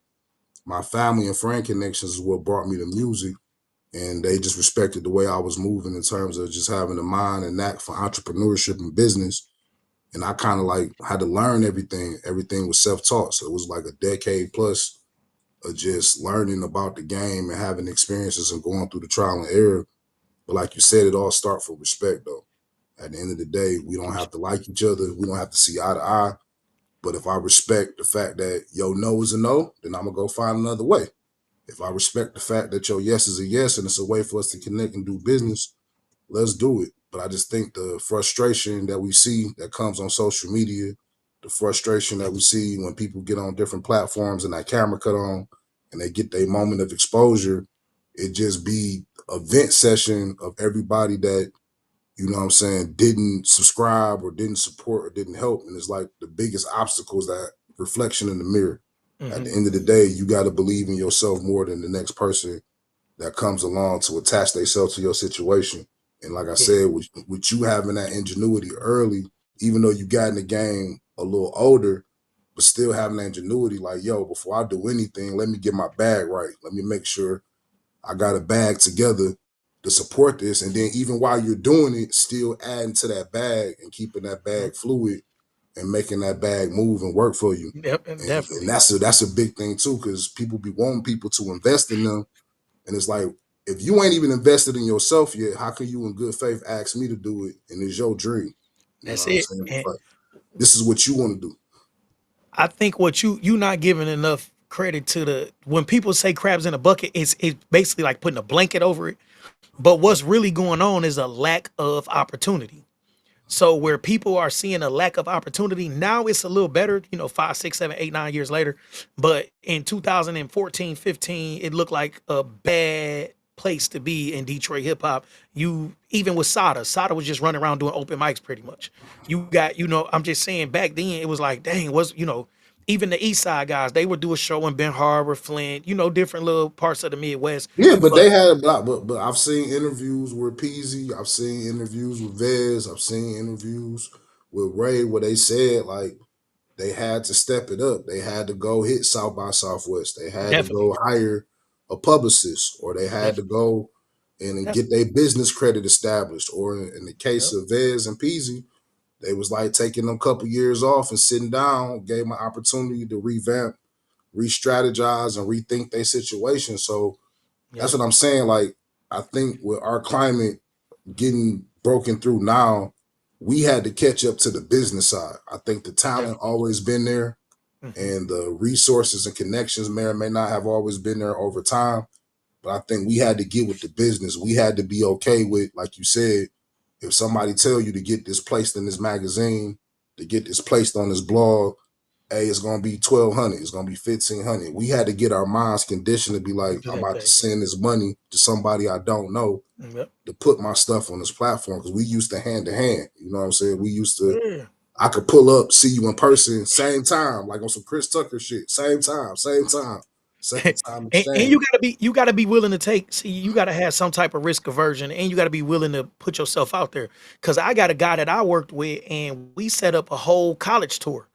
my family and friend connections is what brought me to music, and they just respected the way I was moving in terms of just having a mind and knack for entrepreneurship and business. And I kind of like had to learn everything. Everything was self-taught, so it was like a decade plus of just learning about the game and having experiences and going through the trial and error. But like you said, it all starts from respect, though. At the end of the day, we don't have to like each other. We don't have to see eye to eye. But if I respect the fact that your no is a no, then I'm gonna go find another way. If I respect the fact that your yes is a yes and it's a way for us to connect and do business, let's do it. But I just think the frustration that we see that comes on social media, the frustration that we see when people get on different platforms and that camera cut on and they get their moment of exposure, it just be a vent session of everybody that, you know what I'm saying, didn't subscribe or didn't support or didn't help. And it's like the biggest obstacle is that reflection in the mirror. At the hmm end of the day, you got to believe in yourself more than the next person that comes along to attach themselves to your situation. And like I yeah, said, with you having that ingenuity early, even though you got in the game a little older, but but still having that ingenuity, like, yo, before I do anything, let me get my bag right. Let me make sure I got a bag together to support this. And then even while you're doing it, still adding to that bag and keeping that Mhm. bag fluid and making that bag move and work for you. Yep, and And definitely. that's a big thing too, because people be wanting people to invest in them. And it's like, if you ain't even invested in yourself yet, how can you in good faith ask me to do it? And it's your dream. You know That's what I'm it. saying? It's And like, this is what you want to do. I think what you not giving enough credit to the when people say crabs in a bucket, it's basically like putting a blanket over it. But what's really going on is a lack of opportunity. So where people are seeing a lack of opportunity now, it's a little better, 5, 6, 7, 8, 9 years later. But in 2014, 15, it looked like a bad place to be in Detroit hip hop. You even with Sada was just running around doing open mics pretty much. You got, I'm just saying back then it was like, dang, even the East Side guys, they would do a show in Ben Harbor, Flint, different little parts of the Midwest. Yeah, but But they had a lot. But I've seen interviews with Peasy. I've seen interviews with Vez. I've seen interviews with Ray where they said like they had to step it up. They had to go hit South by Southwest. They had to definitely, go hire a publicist, or they had to definitely, go and yep, get their business credit established. Or in the case yep, of Vez and Peasy, they was like taking them a couple years off and sitting down, gave them an opportunity to revamp, re-strategize, and rethink their situation. So that's yep, what I'm saying. Like, I think with our climate getting broken through now, we had to catch up to the business side. I think the talent definitely. always been there, Hmm. and the resources and connections may or may not have always been there over time. But I think we had to get with the business. We had to be okay with, like you said, if somebody tell you to get this placed in this magazine, to get this placed on this blog, hey, it's gonna be 1,200, it's gonna be 1,500. We had to get our minds conditioned to be To like, do I'm that about to thing. Yep. send this money to somebody I don't know Yep. to put my stuff on this platform, because we used to hand. You know what I'm saying? We used to, Yeah. I could pull up, see you in person, same time, like on some Chris Tucker shit, same time And exchange. you gotta be willing to you gotta have some type of risk aversion and you gotta be willing to put yourself out there. Cause I got a guy that I worked with and we set up a whole college tour.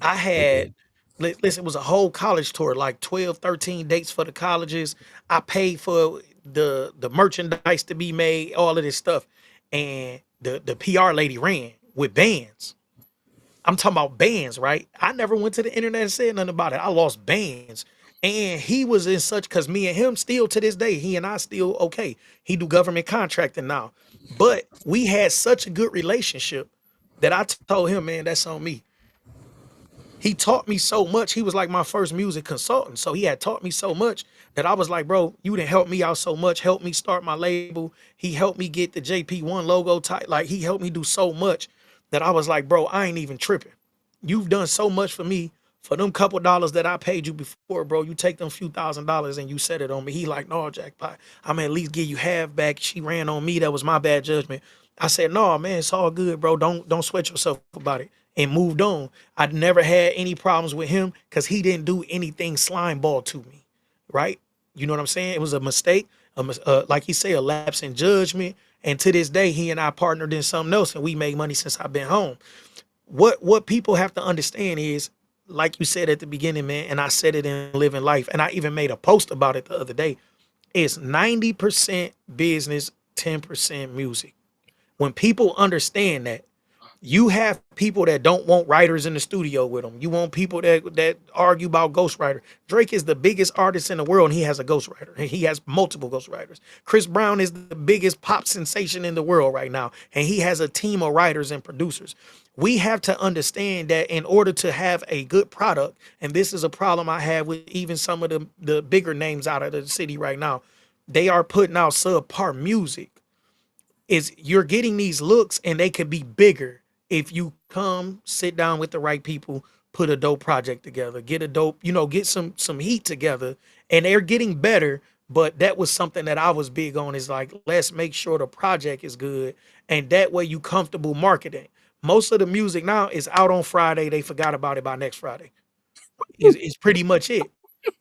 I had Okay. listen, it was a whole college tour, like 12, 13 dates for the colleges. I paid for the merchandise to be made, all of this stuff. And the PR lady ran with bands. I'm talking about bands, right? I never went to the internet and said nothing about it. I lost bands. And he was in such because me and him still to this day, he and I still okay. He do government contracting now. But we had such a good relationship that I told him, man, that's on me. He taught me so much. He was like my first music consultant. So he had taught me so much that I was like, bro, you didn't help me out so much. Help me start my label. He helped me get the JP1 logo type. Like he helped me do so much that I was like, bro, I ain't even tripping. You've done so much for me for them couple dollars that I paid you before, bro. You take them few $1,000s and you set it on me. He like, no, jackpot. I'm at least give you half back. She ran on me. That was my bad judgment. I said, no, man, it's all good, bro. Don't sweat yourself about it. And moved on. I never had any problems with him because he didn't do anything slime ball to me, right? You know what I'm saying? It was a mistake, like you say, a lapse in judgment. And to this day, he and I partnered in something else, and we made money since I've been home. What people have to understand is, like you said at the beginning, man, and I said it in Living Life, and I even made a post about it the other day. It's 90% business, 10% music. When people understand that, you have people that don't want writers in the studio with them. You want people that argue about ghostwriter. Drake is the biggest artist in the world, and he has a ghostwriter. And he has multiple ghostwriters. Chris Brown is the biggest pop sensation in the world right now, and he has a team of writers and producers. We have to understand that in order to have a good product, and this is a problem I have with even some of the bigger names out of the city right now, they are putting out subpar music is you're getting these looks and they could be bigger if you come sit down with the right people, put a dope project together, get a dope, get some heat together, and they're getting better. But that was something that I was big on is like, let's make sure the project is good, and that way you comfortable marketing. Most of the music now is out on Friday, they forgot about it by next Friday. Is pretty much it.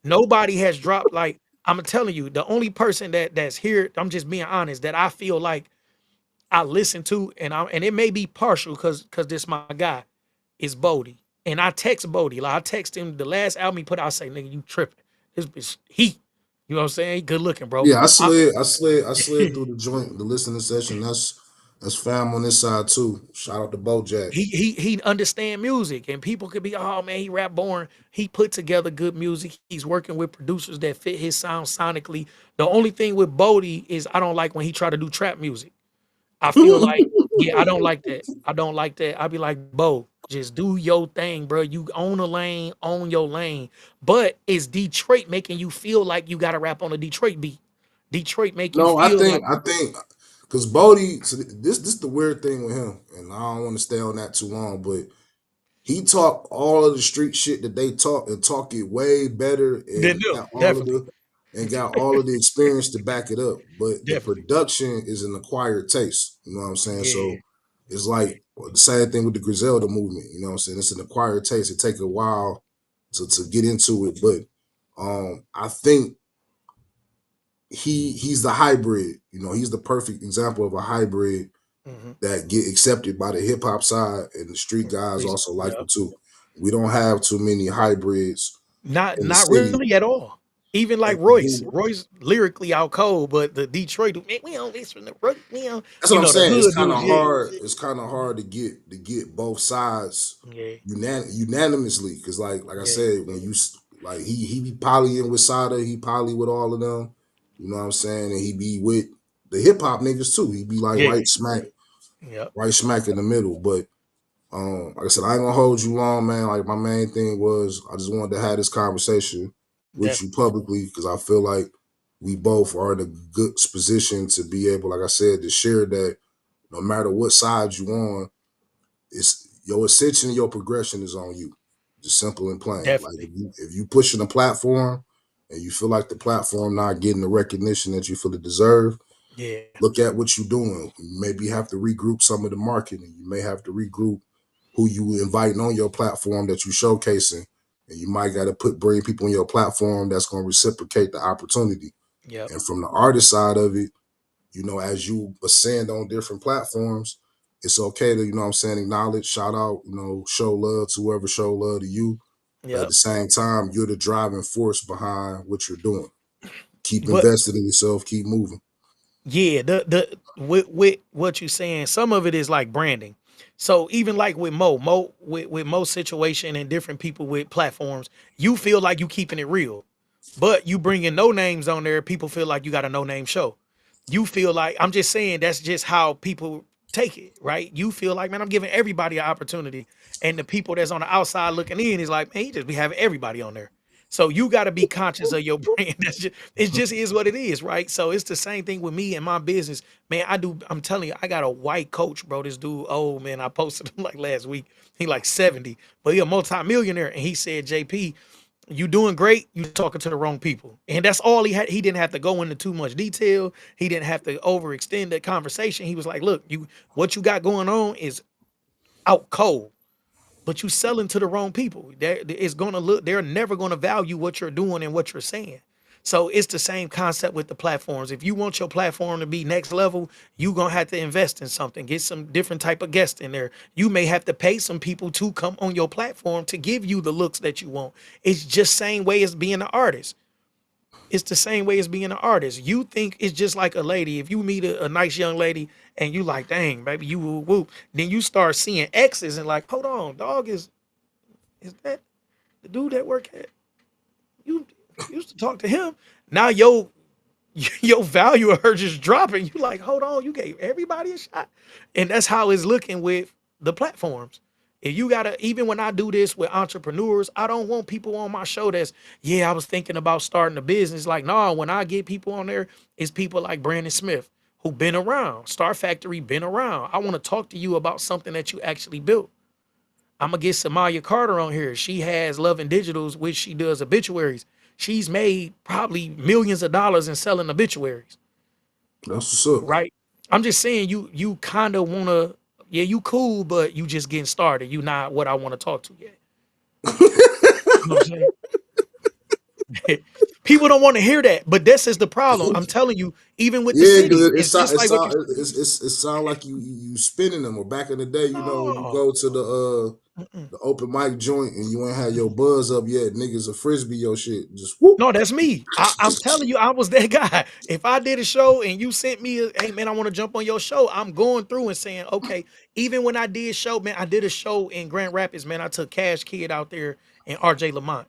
Nobody has dropped, like, I'm telling you, the only person that's here, I'm just being honest, that I feel like I listen to, and it may be partial because this my guy is Bodie. And I text Bodie, like I text him the last album he put out, I say, nigga, you tripping. This bitch heat. You know what I'm saying? He good looking, bro. Yeah, I, I slid through the joint, the listening session. That's fam on this side too. Shout out to Bojack. he understand music, and people could be, oh man, he rap boring. He put together good music. He's working with producers that fit his sound sonically. The only thing with Bodie is I don't like when he try to do trap music. I feel like, yeah, I don't like that. I don't like that. I be like, Bo, just do your thing, bro. You own a lane, own your lane. But is Detroit making you feel like you got to rap on a Detroit beat? Detroit make you No, feel like I think because Bodie, so this the weird thing with him, and I don't want to stay on that too long, but he talk all of the street shit that they talk and talk it way better than and them. got all of Definitely, the experience to back it up. But the definitely. production is an acquired taste. You know what I'm saying? Yeah, So it's like the same thing with the Griselda movement. You know what I'm saying? It's an acquired taste. It take a while to get into it, but I think he's the hybrid. You know, he's the perfect example of a hybrid hmm, that get accepted by the hip hop side, and the street guys also like yeah. him too. We don't have too many hybrids in the Not city. really at all. Even like And Royce, Royce lyrically out cold, but the Detroit, man, we don't listen to Royce, we don't, that's what you I'm know, the saying. hood dudes, yeah, It's kind of hard to get both sides yeah, unanimously. Because like I yeah, said, when you like he be polying with Sada, he poly with all of them. You know what I'm saying? And he be with the hip hop niggas too. He be like yeah, yeah, right smack in the middle. But like I said, I ain't gonna hold you long, man. Like my main thing was I just wanted to have this conversation with you definitely, publicly because I feel like we both are in a good position to be able, like I said, to share that no matter what side you on, it's your ascension and your progression is on you. Just simple and plain. Like definitely, if you pushing a platform and you feel like the platform not getting the recognition that you feel it deserve, yeah, look at what you're doing. You maybe have to regroup some of the marketing. You may have to regroup who you inviting on your platform that you showcasing. And you might got to bring people on your platform that's going to reciprocate the opportunity. yep, And from the artist side of it, you know, as you ascend on different platforms, it's okay to, you know what I'm saying, acknowledge, shout out, you know, show love to whoever show love to you. But at yep. the same time, you're the driving force behind what you're doing. Keep But investing in yourself, keep moving. yeah, the with what you saying, some of it is like branding. So even like with with Mo situation and different people with platforms, you feel like you keeping it real, but you bringing no names on there. People feel like you got a no name show. You feel like I'm just saying that's just how people take it, right? You feel like, man, I'm giving everybody an opportunity, and the people that's on the outside looking in is like, man, he just be having everybody on there. So you got to be conscious of your brand. That's just, it just is what it is, right? So it's the same thing with me and my business, man. I'm telling you, I got a white coach, bro. This dude, oh man, I posted him like last week. He like 70, but he a multimillionaire, and he said, JP, you doing great. You talking to the wrong people. And that's all he had. He didn't have to go into too much detail. He didn't have to overextend the conversation. He was like, look, what you got going on is out cold, but you selling to the wrong people. It's gonna look, they're never gonna value what you're doing and what you're saying. So it's the same concept with the platforms. If you want your platform to be next level, you gonna have to invest in something, get some different type of guests in there. You may have to pay some people to come on your platform to give you the looks that you want. It's just same way as being an artist. It's the same way as being an artist. You think it's just like a lady. If you meet a nice young lady and you like, dang, baby, you woo woo, then you start seeing X's and like, hold on, dog, is that the dude that work at you used to talk to him? Now your value of her just dropping. You like, hold on, you gave everybody a shot. And that's how it's looking with the platforms. If you gotta, even when I do this with entrepreneurs, I don't want people on my show that's, yeah, I was thinking about starting a business. Like, no, when I get people on there, it's people like Brandon Smith who been around. Star Factory been around. I want to talk to you about something that you actually built. I'm gonna get Samaya Carter on here. She has Love and Digitals, which she does obituaries. She's made probably millions of dollars in selling obituaries, That's what's up. right? I'm just saying you kind of wanna, yeah, you cool, but you just getting started. You not what I want to talk to yet. You know what I'm saying? People don't want to hear that, but this is the problem. I'm telling you, even with the Yeah, because city, it, it, it's sound- just it, like what sound- you it sound like you spinning them. Or back in the day, you no. go to the Mm-mm, the open mic joint and you ain't had your mm-mm. buzz up yet. Niggas a frisbee your shit. Just whoop. No, that's me. I'm telling you, I was that guy. If I did a show and you sent me, hey man, I want to jump on your show, I'm going through and saying, okay. Even when I did show, man, I did a show in Grand Rapids, man. I took Cash Kid out there and RJ Lamont,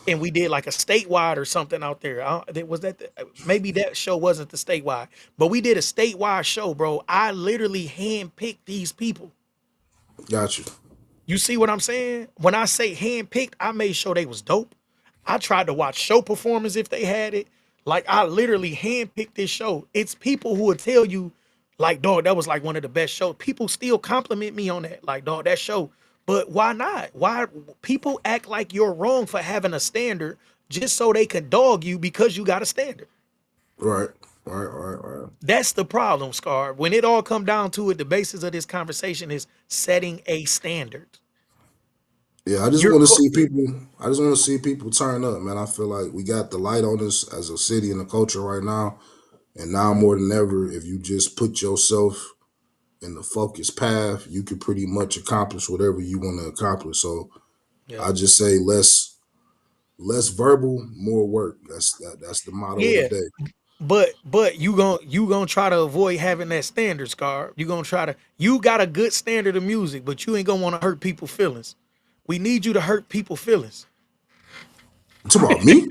and we did like a statewide or something out there. Was that maybe that show wasn't the statewide, but we did a statewide show, bro. I literally handpicked these people. Got you. You see what I'm saying? When I say handpicked, I made sure they was dope. I tried to watch show performance if they had it. Like I literally handpicked this show. It's people who would tell you, like, dog, that was like one of the best shows. People still compliment me on that, like, dog, that show. But why not? Why people act like you're wrong for having a standard just so they can dog you because you got a standard? Right. Right. That's the problem, Scar. When it all come down to it, the basis of this conversation is setting a standard. Yeah, I just You're want to see people. I just want to see people turn up, man. I feel like we got the light on us as a city and a culture right now, and now more than ever, if you just put yourself in the focused path, you can pretty much accomplish whatever you want to accomplish. So yeah. I just say less verbal, more work. That's the motto of the Yeah, day. but you gonna try to avoid having that standard, Scar. You gonna try to you got a good standard of music, but you ain't gonna want to hurt people's feelings. We need you to hurt people's feelings. Talk about me.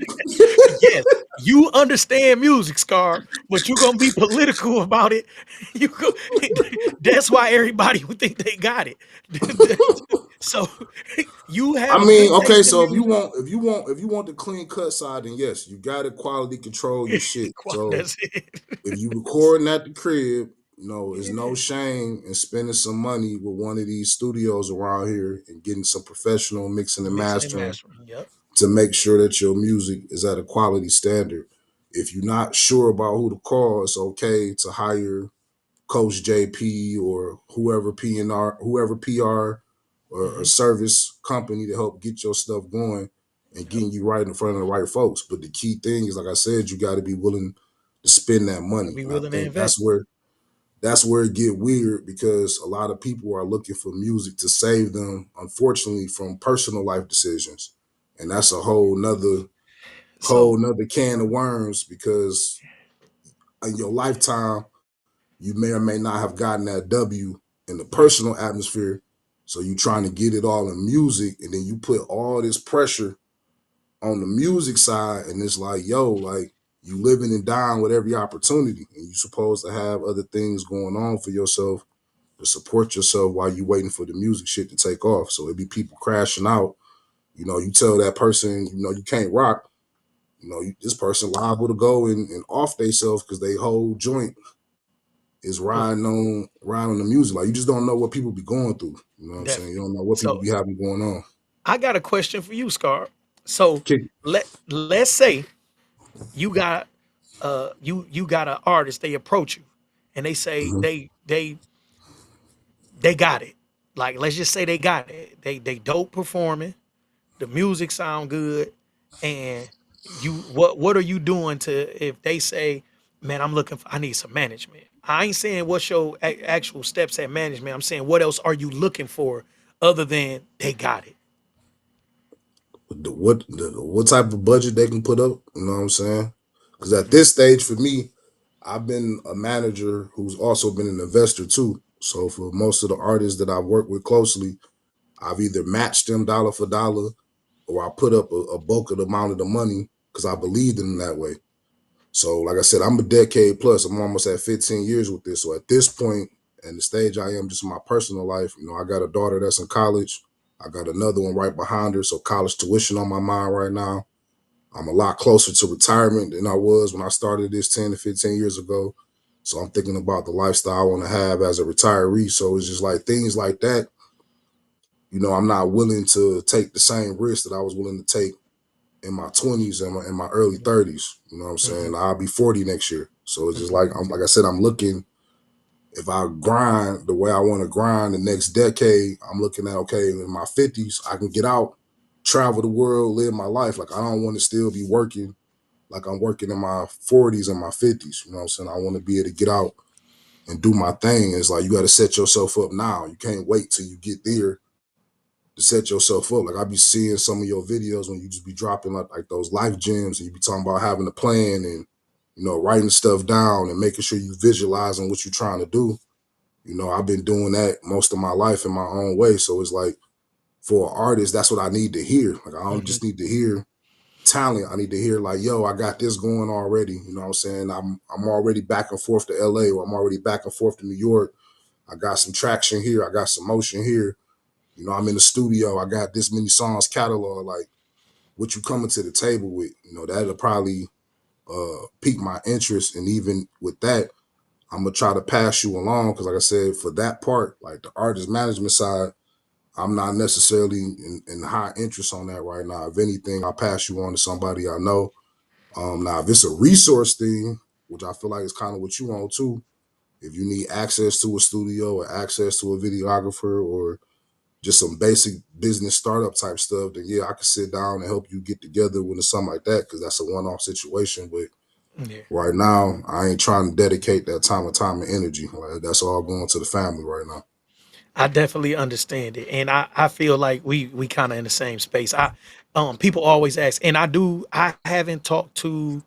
Yes, you understand music, Scar, but you gonna be political about it. You go. That's why everybody would think they got it. So you have I a mean, good okay, taste in so music. if you want the clean cut side, then yes, you got to quality control your shit. So That's it. if you recording at the crib, there's no Yeah, shame in spending some money with one of these studios around here and getting some professional mixing and mixing and mastering mastering. Yep. to make sure that your music is at a quality standard. If you're not sure about who to call, it's okay to hire Coach JP or whoever P&R, whoever PR or Hmm. service company to help get your stuff going and Yep. getting you right in front of the right folks. But the key thing is, like I said, you got to be willing to spend that Gotta money. be And I willing to think invest. that's where it get weird because a lot of people are looking for music to save them, unfortunately, from personal life decisions. And that's a So whole nother can of worms because in your lifetime you may or may not have gotten that W in the yeah, personal atmosphere. So you trying to get it all in music, and then you put all this pressure on the music side, and it's like, yo, like you living and dying with every opportunity, and you supposed to have other things going on for yourself to support yourself while you waiting for the music shit to take off. So it be people crashing out. You tell that person, you can't rock. This person liable to go and off themselves because they whole joint is was riding on the music. Like you just don't know what people be going through. You know what I'm saying? You definitely. don't know what people So be having going on. I got a question for you, Scar. So Kick. let's say you got you got an artist, they approach you and they say Mhm. they got it. Like let's just say they got it. They dope performing, the music sound good, and you what are you doing to if they say, man, I need some management. I ain't saying what's your actual steps at management. I'm saying what else are you looking for other than they got it. What type of budget they can put up? You know what I'm saying? Because at Mhm. this stage, for me, I've been a manager who's also been an investor too. So for most of the artists that I've worked with closely, I've either matched them dollar for dollar or I put up a bulk of the amount of the money because I believed in them that way. So, like I said, I'm a decade plus. I'm almost at 15 years with this. So, at this point, and the stage I am, just in my personal life, I got a daughter that's in college. I got another one right behind her. So, college tuition on my mind right now. I'm a lot closer to retirement than I was when I started this 10 to 15 years ago. So, I'm thinking about the lifestyle I want to have as a retiree. So, it's just like things like that. I'm not willing to take the same risk that I was willing to take in my 20s and in my early 30s. You know what I'm saying? Mhm. I'll be 40 next year. So it's just Mhm. like I said, I'm looking, if I grind the way I want to grind the next decade, I'm looking at, okay, in my 50s, I can get out, travel the world, live my life. Like I don't want to still be working like I'm working in my 40s and my 50s. You know what I'm saying? I want to be able to get out and do my thing. It's like you got to set yourself up now. You can't wait till you get there to set yourself up. Like I be seeing some of your videos when you just be dropping like those life gems and you be talking about having a plan and writing stuff down and making sure you visualizing what you're trying to do. I've been doing that most of my life in my own way. So it's like for an artist, that's what I need to hear. Like I don't Mhm. just need to hear talent. I need to hear like, yo, I got this going already. You know what I'm saying? I'm already back and forth to LA or I'm already back and forth to New York. I got some traction here. I got some motion here. I'm in the studio. I got this many songs catalog. Like what you coming to the table with, that'll probably pique my interest. And even with that, I'm gonna try to pass you along because, like I said, for that part, like the artist management side, I'm not necessarily in high interest on that right now. If anything, I'll pass you on to somebody I know. Now, if it's a resource thing, which I feel like is kind of what you want too, if you need access to a studio or access to a videographer or just some basic business startup type stuff, then yeah, I can sit down and help you get together with something like that because that's a one-off situation. But Yeah. right now, I ain't trying to dedicate that time and energy. Like, that's all going to the family right now. I definitely understand it, and I feel like we kind of in the same space. People always ask, and I haven't talked to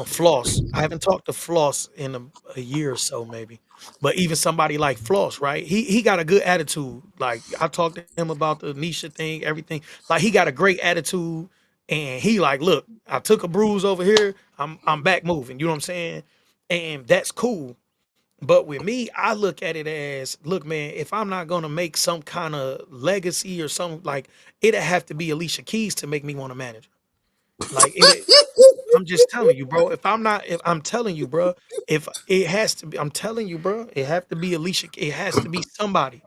Floss. I haven't talked to Floss in a year or so, maybe. But even somebody like Floss, right? He got a good attitude. Like I talked to him about the Nisha thing, everything. Like he got a great attitude, and he like, look, I took a bruise over here. I'm back moving. You know what I'm saying? And that's cool. But with me, I look at it as, look, man, if I'm not gonna make some kind of legacy or something, like it'd have to be Alicia Keys to make me want to manage her. Like it, I'm just telling you, bro. If I'm not, if I'm telling you, bro, if it has to be, I'm telling you, bro, it have to be Alicia. It has to be somebody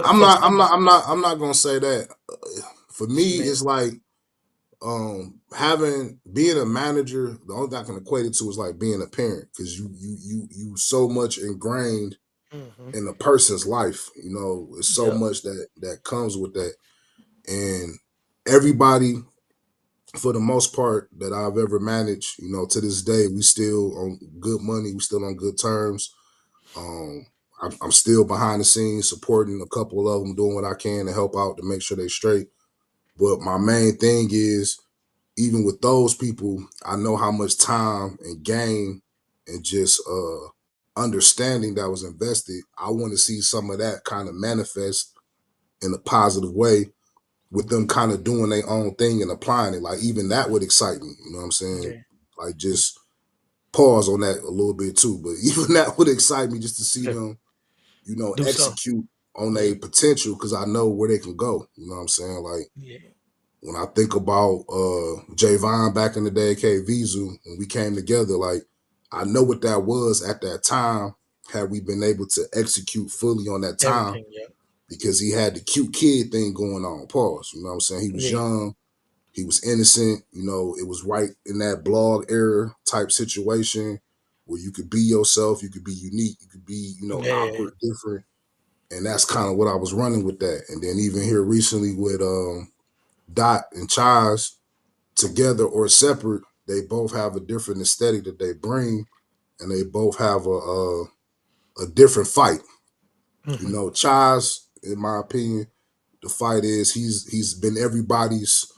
I'm for not. I'm somebody. not. I'm not. I'm not gonna say that. For me, Man, it's like having being a manager. The only thing I can equate it to is like being a parent because you so much ingrained hmm, in a person's life. It's so yep, much that comes with that, and everybody for the most part that I've ever managed, to this day, we still on good money. We still on good terms. Um, I'm still behind the scenes supporting a couple of them, doing what I can to help out to make sure they straight. But my main thing is, even with those people, I know how much time and gain and just understanding that was invested. I want to see some of that kind of manifest in a positive way with them kind of doing their own thing and applying it. Like even that would excite me. You know what I'm saying? yeah, Like just pause on that a little bit too. But even that would excite me just to see yeah, them, do so. execute on Yeah, their potential because I know where they can go. You know what I'm saying? Like yeah, when I think about Javon back in the day, K Vizu, when we came together, like I know what that was at that time. Had we been able to execute fully on that time, everything. Yeah, because he had the cute kid thing going on. Pause. You know what I'm saying? He was yeah, young, he was innocent. It was right in that blog era type situation where you could be yourself, you could be unique, you could be, yeah. awkward, different. And that's kind of what I was running with that. And then even here recently with Dot and Chaz together or separate, they both have a different aesthetic that they bring, and they both have a different fight. Hmm. Chaz, in my opinion, the fight is he's been everybody's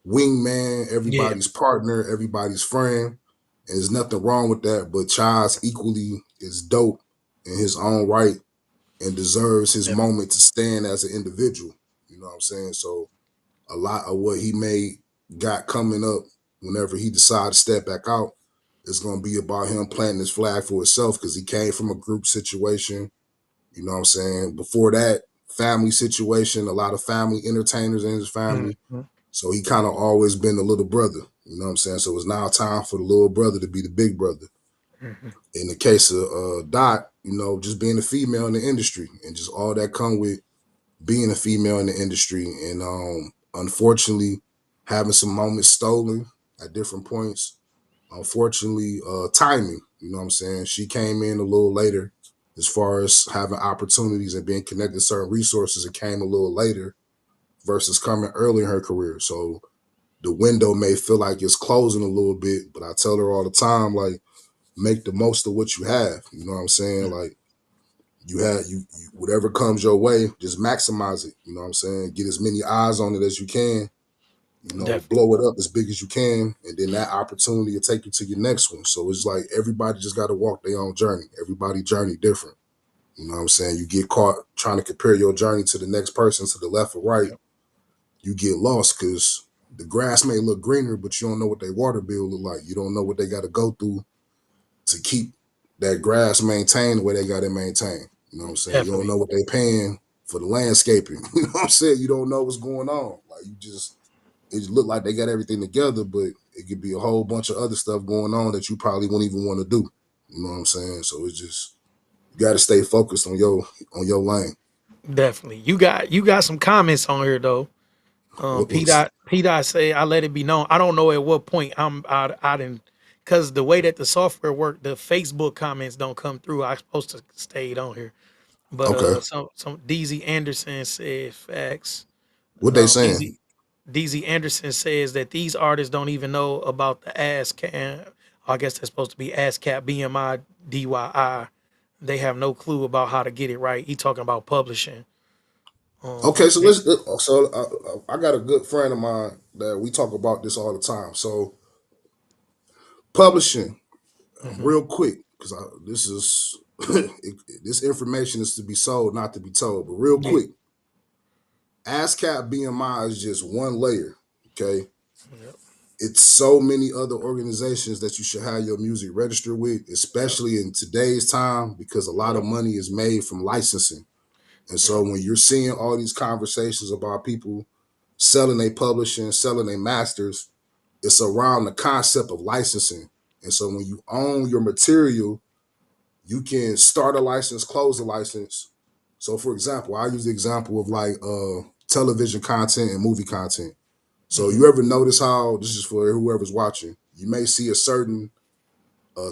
wingman, Yeah, everybody's partner, everybody's friend. And there's nothing wrong with that. But Chaz equally is dope in his own right and deserves his definitely. moment to stand as an individual. You know what I'm saying? So a lot of what he may got coming up whenever he decides to step back out is going to be about him planting his flag for himself because he came from a group situation. You know what I'm saying? Before that, family situation, a lot of family entertainers in his family. Hmm. So he kind of always been the little brother. You know what I'm saying? So it's now time for the little brother to be the big brother. Hmm. In the case of Dot, just being a female in the industry and just all that come with being a female in the industry. And unfortunately, having some moments stolen at different points. Unfortunately, timing, you know what I'm saying? She came in a little later as far as having opportunities and being connected to certain resources. It came a little later versus coming early in her career. So the window may feel like it's closing a little bit, but I tell her all the time, like, make the most of what you have. You know what I'm saying? Mm, Like, you whatever comes your way, just maximize it. You know what I'm saying? Get as many eyes on it as you can. You know, definitely, blow it up as big as you can, and then that opportunity will take you to your next one. So it's like everybody just got to walk their own journey. Everybody journey different. You know what I'm saying? You get caught trying to compare your journey to the next person to the left or right, yep, you get lost because the grass may look greener, but you don't know what their water bill look like. You don't know what they got to go through to keep that grass maintained the way they got it maintained. You know what I'm saying? You don't definitely, know what they paying for the landscaping. You know what I'm saying? You don't know what's going on. Like you just it look like they got everything together, but it could be a whole bunch of other stuff going on that you probably wouldn't even want to do. You know what I'm saying? So it's just you got to stay focused on your lane. definitely. You got some comments on here though. P What's dot P dot say I let it be known. I don't know at what point I didn't because the way that the software worked, the Facebook comments don't come through. I supposed to stayed on here, but okay? some DZ Anderson said facts. What they Um, DZ saying? DZ Anderson says that these artists don't even know about the ASCAP. I guess that's supposed to be ASCAP BMI DYI. They have no clue about how to get it right. He talking about publishing. Okay, so And, let's. I got a good friend of mine that we talk about this all the time. So publishing, mhm, real quick, because this is this information is to be sold, not to be told. But real yeah, quick, ASCAP BMI is just one layer. Okay, yep, it's so many other organizations that you should have your music registered with, yep, especially in today's time, because a lot of yep, money is made from licensing. And so yep, when you're seeing all these conversations about people selling their publishing, selling their masters, it's around the concept of licensing. And so when you own your material, you can start a license, close a license. So for example, I use the example of like television content and movie content. So mhm, you ever notice how this is for whoever's watching? You may see a certain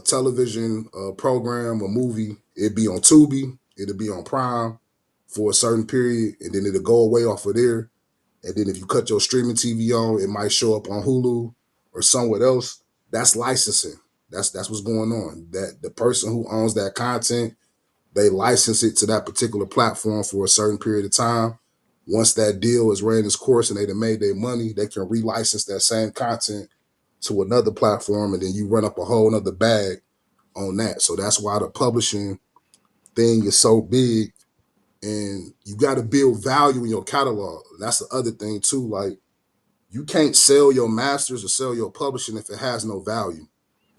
television program or movie. It'd be on Tubi, it'll be on Prime for a certain period, and then it'll go away off of there. And then if you cut your streaming TV on, it might show up on Hulu or somewhere else. That's licensing. That's what's going on. That the person who owns that content, they license it to that particular platform for a certain period of time. Once that deal is ran its course and they done made their money, they can relicense that same content to another platform, and then you run up a whole nother bag on that. So that's why the publishing thing is so big, and you got to build value in your catalog. That's the other thing too. Like you can't sell your masters or sell your publishing if it has no value.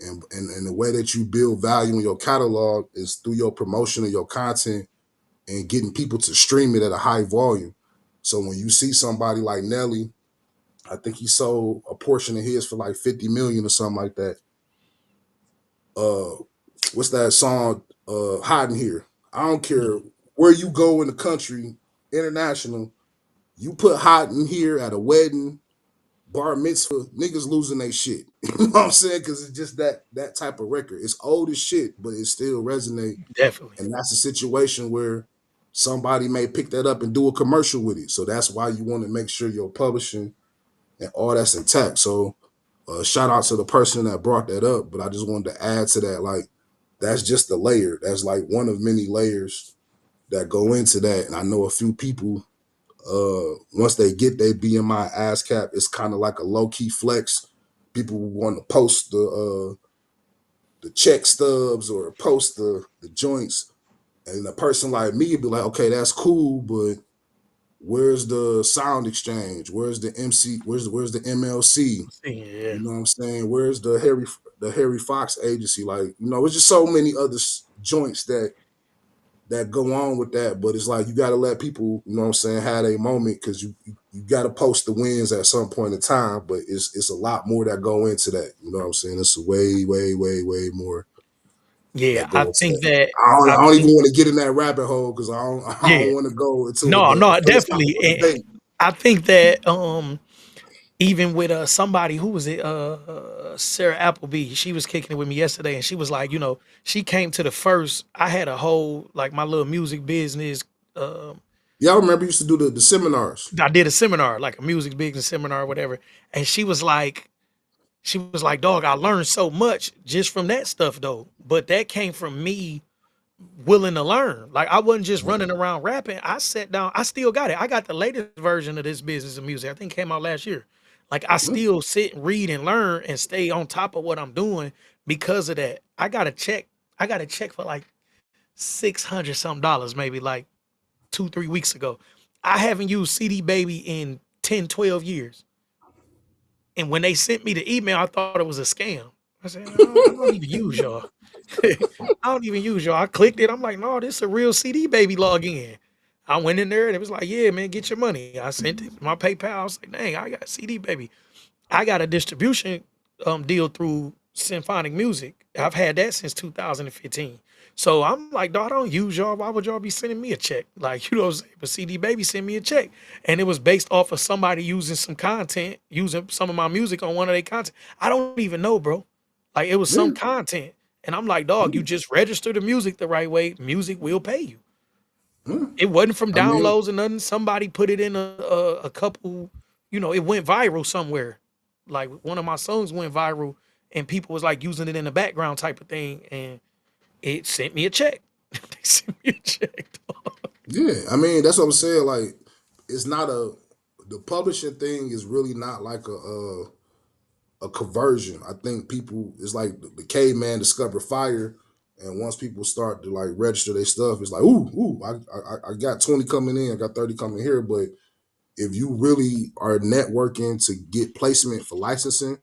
And the way that you build value in your catalog is through your promotion of your content and getting people to stream it at a high volume. So when you see somebody like Nelly, I think he sold a portion of his for like 50 million or something like that. Uh what's that song? Hiding Here. I don't care mhm, where you go in the country, international, you put Hot in Here at a wedding, bar mitzvah, niggas losing their shit. You know what I'm saying? Because it's just that type of record. It's old as shit, but it still resonate. definitely. And that's a situation where somebody may pick that up and do a commercial with it. So that's why you want to make sure your publishing and all that's intact. So shout out to the person that brought that up. But I just wanted to add to that, like, that's just a layer. That's like one of many layers that go into that. And I know a few people once they get their BMI ass cap, it's kind of like a low key flex. People want to post the check stubs or post the joints, and a person like me be like, okay, that's cool, but where's the sound exchange? Where's the MC? Where's the MLC? Yeah, You know what I'm saying? Where's the Harry Fox agency? Like, it's just so many other joints that go on with that, but it's like you got to let people, you know what I'm saying, have a moment because you got to post the wins at some point in time. But it's a lot more that go into that. You know what I'm saying? It's way, way, way, way more yeah. that go into that. I I don't even think want to get in that rabbit hole because I yeah. don't want to go into it. No, But no, it's not definitely. for And debate. I think that even with somebody who was it Sarah Appleby, she was kicking it with me yesterday, and she was like, she came to the first. I had a whole like my little music business. Yeah, I remember you used to do the seminars. I did a seminar, like a music business seminar or whatever, and she was like, "Dog, I learned so much just from that stuff though." But that came from me willing to learn. Like I wasn't just running around rapping. I sat down. I still got it. I got the latest version of this business of music. I think it came out last year. Like I Mm, still sit and read and learn and stay on top of what I'm doing because of that. I got a check. I got a check for like $600 something dollars, maybe like 2, 3 weeks ago. I haven't used CD Baby in 10, 12 years. And when they sent me the email, I thought it was a scam. I said, I don't even use y'all. I don't even use y'all. I clicked it. I'm like, no, this is a real CD Baby login. I went in there and it was like, yeah, man, get your money. I sent it my PayPal. I was like, dang, I got CD Baby. I got a distribution deal through Symphonic Music. I've had that since 2015. So I'm like, dog, I don't use y'all. Why would y'all be sending me a check? Like, you know what I'm saying? But CD Baby sent me a check. And it was based off of somebody using some content, using some of my music on one of their content. I don't even know, bro. Like it was some yeah, content. And I'm like, dog, you yeah, just register the music the right way. Music will pay you. yeah. It wasn't from I mean, downloads or nothing. Somebody put it in a couple, it went viral somewhere. Like one of my songs went viral and people was like using it in the background type of thing. And it sent me a check. They sent me a check. yeah. I mean, that's what I'm saying. Like, it's not a the publishing thing is really not like a conversion. I think people it's like the caveman discovered fire, and once people start to like register their stuff, it's like, ooh, I got 20 coming in, I got 30 coming here. But if you really are networking to get placement for licensing,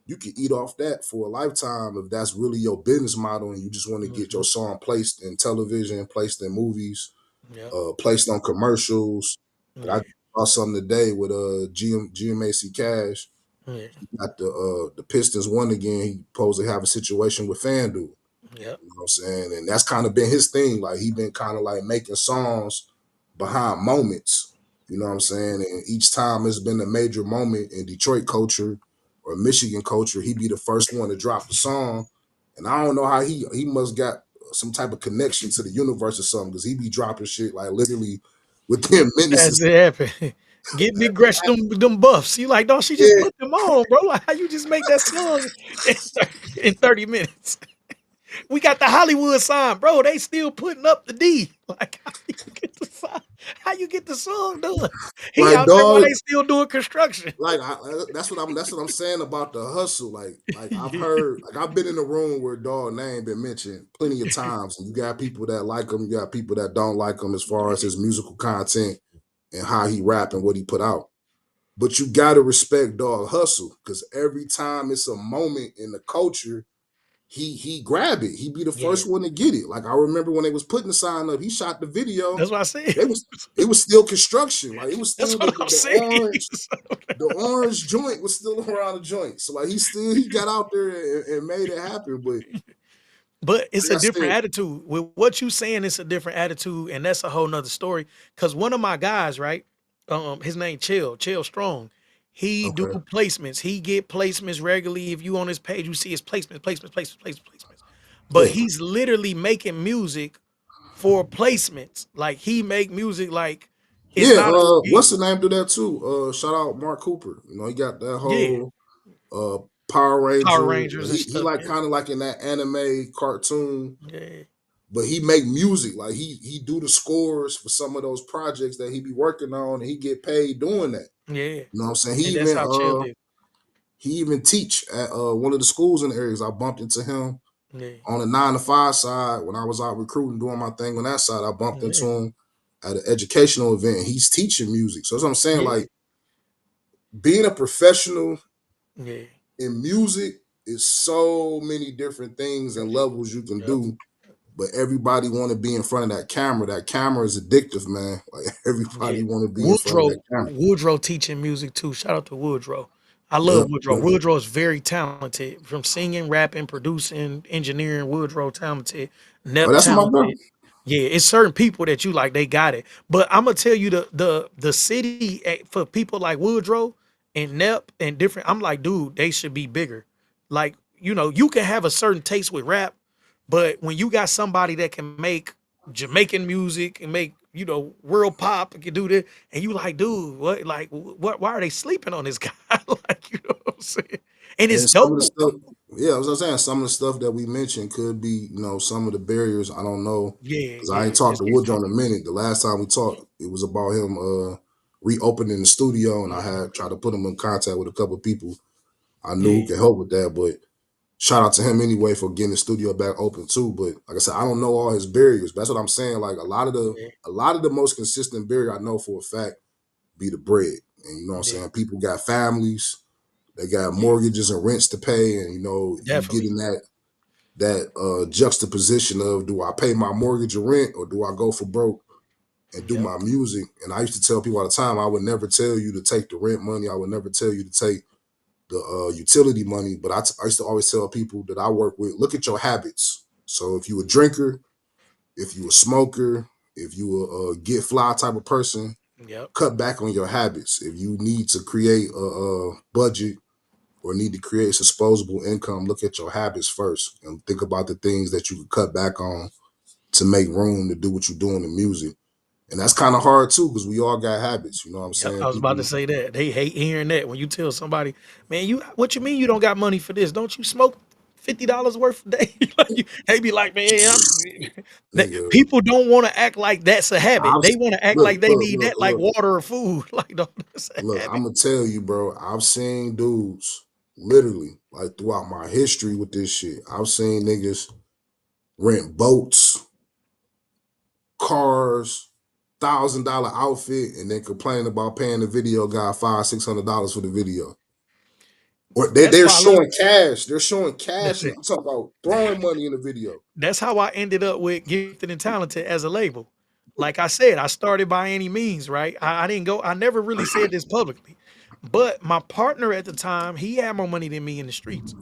you can eat off that for a lifetime if that's really your business model and you just want to get Mhm. your song placed in television, placed in movies, Yep. placed on commercials. And I Yeah. saw something today with GMAC Cash. Yeah. Got the Pistons won again. He supposed to have a situation with FanDuel. Yep. You know what I'm saying? And that's kind of been his thing. Like he been kind of like making songs behind moments. You know what I'm saying? And each time it's been a major moment in Detroit culture or Michigan culture, he be the first one to drop the song. And I don't know how he must got some type of connection to the universe or something because he be dropping shit like literally within As minutes. it happened. Get Big Gretch them buffs. You like, dog, she just Yeah, put them on, bro. Like how you just make that song in 30 minutes? We got the Hollywood sign, bro. They still putting up the D. Like, how you get the sign? How you get the song done? He like out there while dog. they still doing construction. Like that's what I'm saying about the hustle. Like I've Yeah. heard like I've been in a room where dog name been mentioned plenty of times, and you got people that like him, you got people that don't like him as far as his musical content and how he rap and what he put out. But you gotta respect dog hustle because every time it's a moment in the culture, he grab it. He be the Yeah. first one to get it. Like I remember when they was putting the sign up, he shot the video. That's what I said. They was it was still construction. Like it was That's still what I'm the saying. orange the orange joint was still around the joint. So like he got out there and made it happen. But But it's like a I different said, attitude. With what you saying, it's a different attitude, and that's a whole nother story. Cause one of my guys, right? His name Chill Strong. He do okay, placements. He get placements regularly. If you on his page, you see his placements. But yeah, he's literally making music for placements. Like he make music like it's yeah. not a yeah, What's the name? Do that too. Shout out Mark Cooper. You know, he got that yeah, whole uh Power Power Ranger. Rangers and He stuff. like Yeah, kind of like in that anime cartoon, yeah, but he make music. Like he do the scores for some of those projects that he be working on, and he get paid doing that. yeah. You know what I'm saying? And that's how Chill did. He even teach at one of the schools in the areas. I bumped into him Yeah, on the 9 to 5 side when I was out recruiting, doing my thing on that side. I bumped into yeah, him at an educational event. And he's teaching music, so that's what I'm saying. yeah, Like being a professional yeah. in music is so many different things and levels you can Yep. do. But everybody want to be in front of that camera. That camera is addictive, man. Like Yeah. everybody want to be in front of that Woodrow camera. Woodrow teaching music too. Shout out to Woodrow. I Yeah, love Woodrow. yeah. Woodrow is very talented from singing, rapping, producing, engineering. Woodrow talented. Oh, Nep that's my brother. talented. Yeah, it's certain people that you like, they got it. But I'm gonna tell you the city for people like Woodrow and Nep and different. I'm like, dude, they should be bigger. Like, you can have a certain taste with rap, but when you got somebody that can make Jamaican music and make, world pop and can do this. And you like, dude, what like what why are they sleeping on this guy? Like, you know what I'm saying? And it's And some of the dope. stuff, yeah, as I was saying, some of the stuff that we mentioned could be, some of the barriers. I don't know Yeah, because I ain't yeah. talked Just to getting Woodrow in a comfortable. minute. The last time we talked, it was about him reopening the studio, and I Yeah, had tried to put him in contact with a couple of people I knew who yeah, could help with that. But shout out to him anyway for getting the studio back open too. But like I said, I don't know all his barriers. But that's what I'm saying. Like yeah, a lot of the most consistent barrier I know for a fact be the bread. And you know what I'm yeah, saying? People got families, they got yeah. mortgages and rents to pay, and you get Definitely. in that juxtaposition of, do I pay my mortgage or rent, or do I go for broke and do Yep. my music? And I used to tell people all the time, I would never tell you to take the rent money. I would never tell you to take the utility money. But I used to always tell people that I work with, look at your habits. So if you a drinker, if you a smoker, if you a get fly type of person, Yep. cut back on your habits. If you need to create a budget or need to create disposable income, look at your habits first and think about the things that you could cut back on to make room to do what you're doing in music. And that's kind of hard too, because we all got habits. You know what I'm Yep. saying? I was about to People, say that. They hate hearing that when you tell somebody, man, what you mean you don't got money for this? Don't you smoke $50 worth a day? They be like, man, nigga, people don't want to act like that's a habit. I've They want to act look, like they look, need look, that like look, water or food. Like, no, that's a look. habit. I'm gonna tell you, bro. I've seen dudes literally like throughout my history with this shit. I've seen niggas rent boats, cars, $1,000 outfit, and then complain about paying the video guy $500-$600 for the video. Or That's they're why I love. showing cash. They're showing cash, That's and it. I'm talking about throwing money in the video. That's how I ended up with Gifted and Talented as a label. Like I said, I started by any means, right? I didn't go, I never really said this publicly. But my partner at the time, he had more money than me in the streets.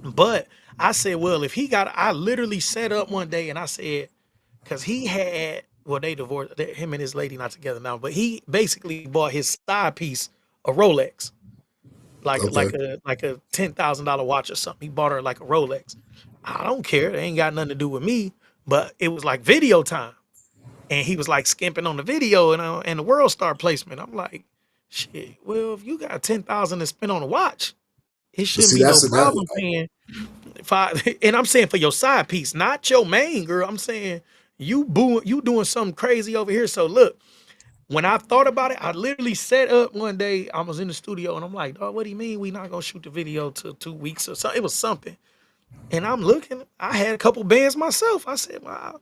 But I said, well, if he got, I literally set up one day and I said, because he had, well, they divorced, him and his lady not together now, but he basically bought his side piece a Rolex, Okay. like a $10,000 watch or something. He bought her like a Rolex. I don't care. They ain't got nothing to do with me. But it was like video time, and he was like skimping on the video and the World Star placement. I'm like, shit. Well, if you got 10,000 to spend on a watch, it But shouldn't see, be no that's problem that. paying five. And I'm saying for your side piece, not your main girl. I'm saying you doing something crazy over here. So look, when I thought about it, I literally set up one day. I was in the studio and I'm like, oh, what do you mean we not gonna shoot the video till 2 weeks or something? It was something. And I'm looking, I had a couple bands myself. I said, wow.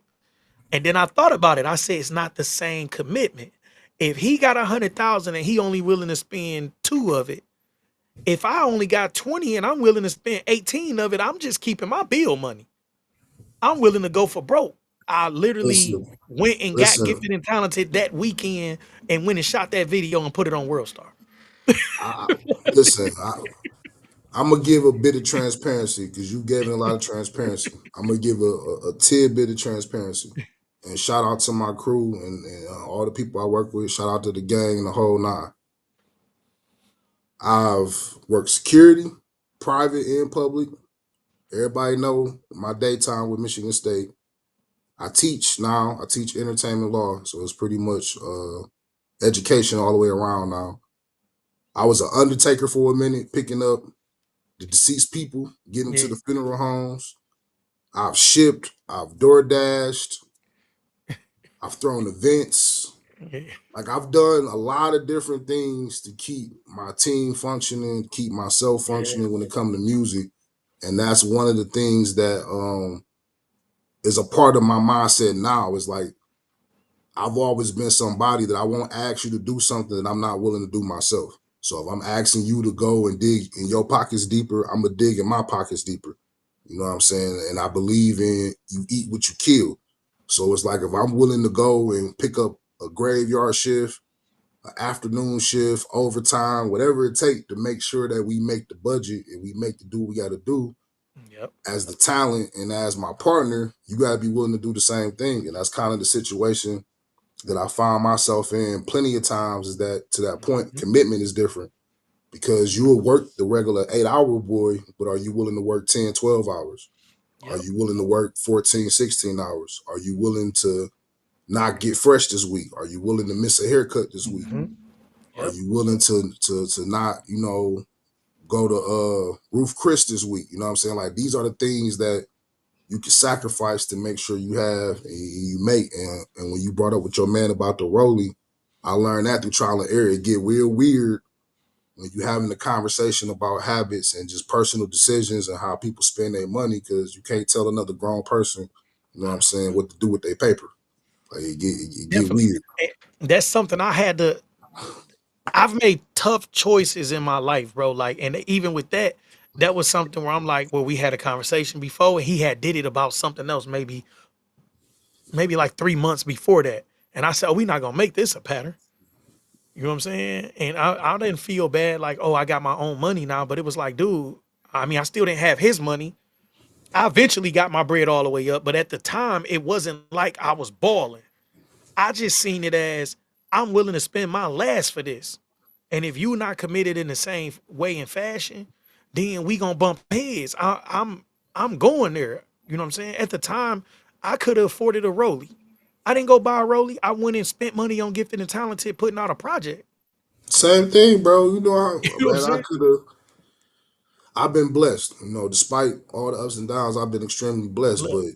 And then I thought about it. I said, it's not the same commitment. If he got 100,000 and he only willing to spend two of it, if I only got 20 and I'm willing to spend 18 of it, I'm just keeping my bill money. I'm willing to go for broke. I literally Listen, went and got listen. Gifted and Talented that weekend and went and shot that video and put it on World Star. I, listen. I'm gonna give a bit of transparency because you gave me a lot of transparency. I'm gonna give a tidbit of transparency. And shout out to my crew and all the people I work with. Shout out to the gang and the whole nine. I've worked security, private and public. Everybody know my daytime with Michigan State. I teach now. I teach entertainment law, so it's pretty much education all the way around now. I was an undertaker for a minute, picking up the deceased people, getting them to Yeah, the funeral homes. I've shipped, I've door dashed, I've thrown events. yeah, Like I've done a lot of different things to keep my team functioning, keep myself yeah, functioning when it comes to music. And that's one of the things that is a part of my mindset now. Is like I've always been somebody that I won't ask you to do something that I'm not willing to do myself. So if I'm asking you to go and dig in your pockets deeper, I'm gonna dig in my pockets deeper. You know what I'm saying? And I believe in you eat what you kill. So it's like if I'm willing to go and pick up a graveyard shift, an afternoon shift, overtime, whatever it takes to make sure that we make the budget and we make the do what we got to do yep, as the talent and as my partner, you got to be willing to do the same thing. And that's kind of the situation that I find myself in plenty of times is that to that point, mhm, commitment is different because you will work the regular 8 hour boy, but are you willing to work 10, 12 hours? Are Yep. you willing to work 14, 16 hours? Are you willing to not get fresh this week? Are you willing to miss a haircut this week? Hmm. Are Yep. you willing to not, go to Roof Chris this week? You know what I'm saying? Like these are the things that you can sacrifice to make sure you have and you make. And when you brought up with your man about the rolling, I learned that through trial and error. It get real weird when you having a conversation about habits and just personal decisions and how people spend their money because you can't tell another grown person, you know what I'm saying, what to do with their paper. Like it get Definitely. weird. That's something I had to. I've made tough choices in my life, bro. Like, and even with that, that was something where I'm like, well, we had a conversation before, and he had did it about something else, maybe like 3 months before that. And I said, oh, we not gonna make this a pattern. You know what I'm saying? And I didn't feel bad, like, oh, I got my own money now. But it was like, dude, I mean, I still didn't have his money. I eventually got my bread all the way up, but at the time, it wasn't like I was balling. I just seen it as I'm willing to spend my last for this. And if you're not committed in the same way and fashion, then we gonna bump heads. I'm going there. You know what I'm saying? At the time, I could have afforded a Rolly. I didn't go buy a Rolly. I went and spent money on gifted and talented, putting out a project. Same thing, bro. You know what I'm Man, saying? I've been blessed. Despite all the ups and downs, I've been extremely blessed. Look, But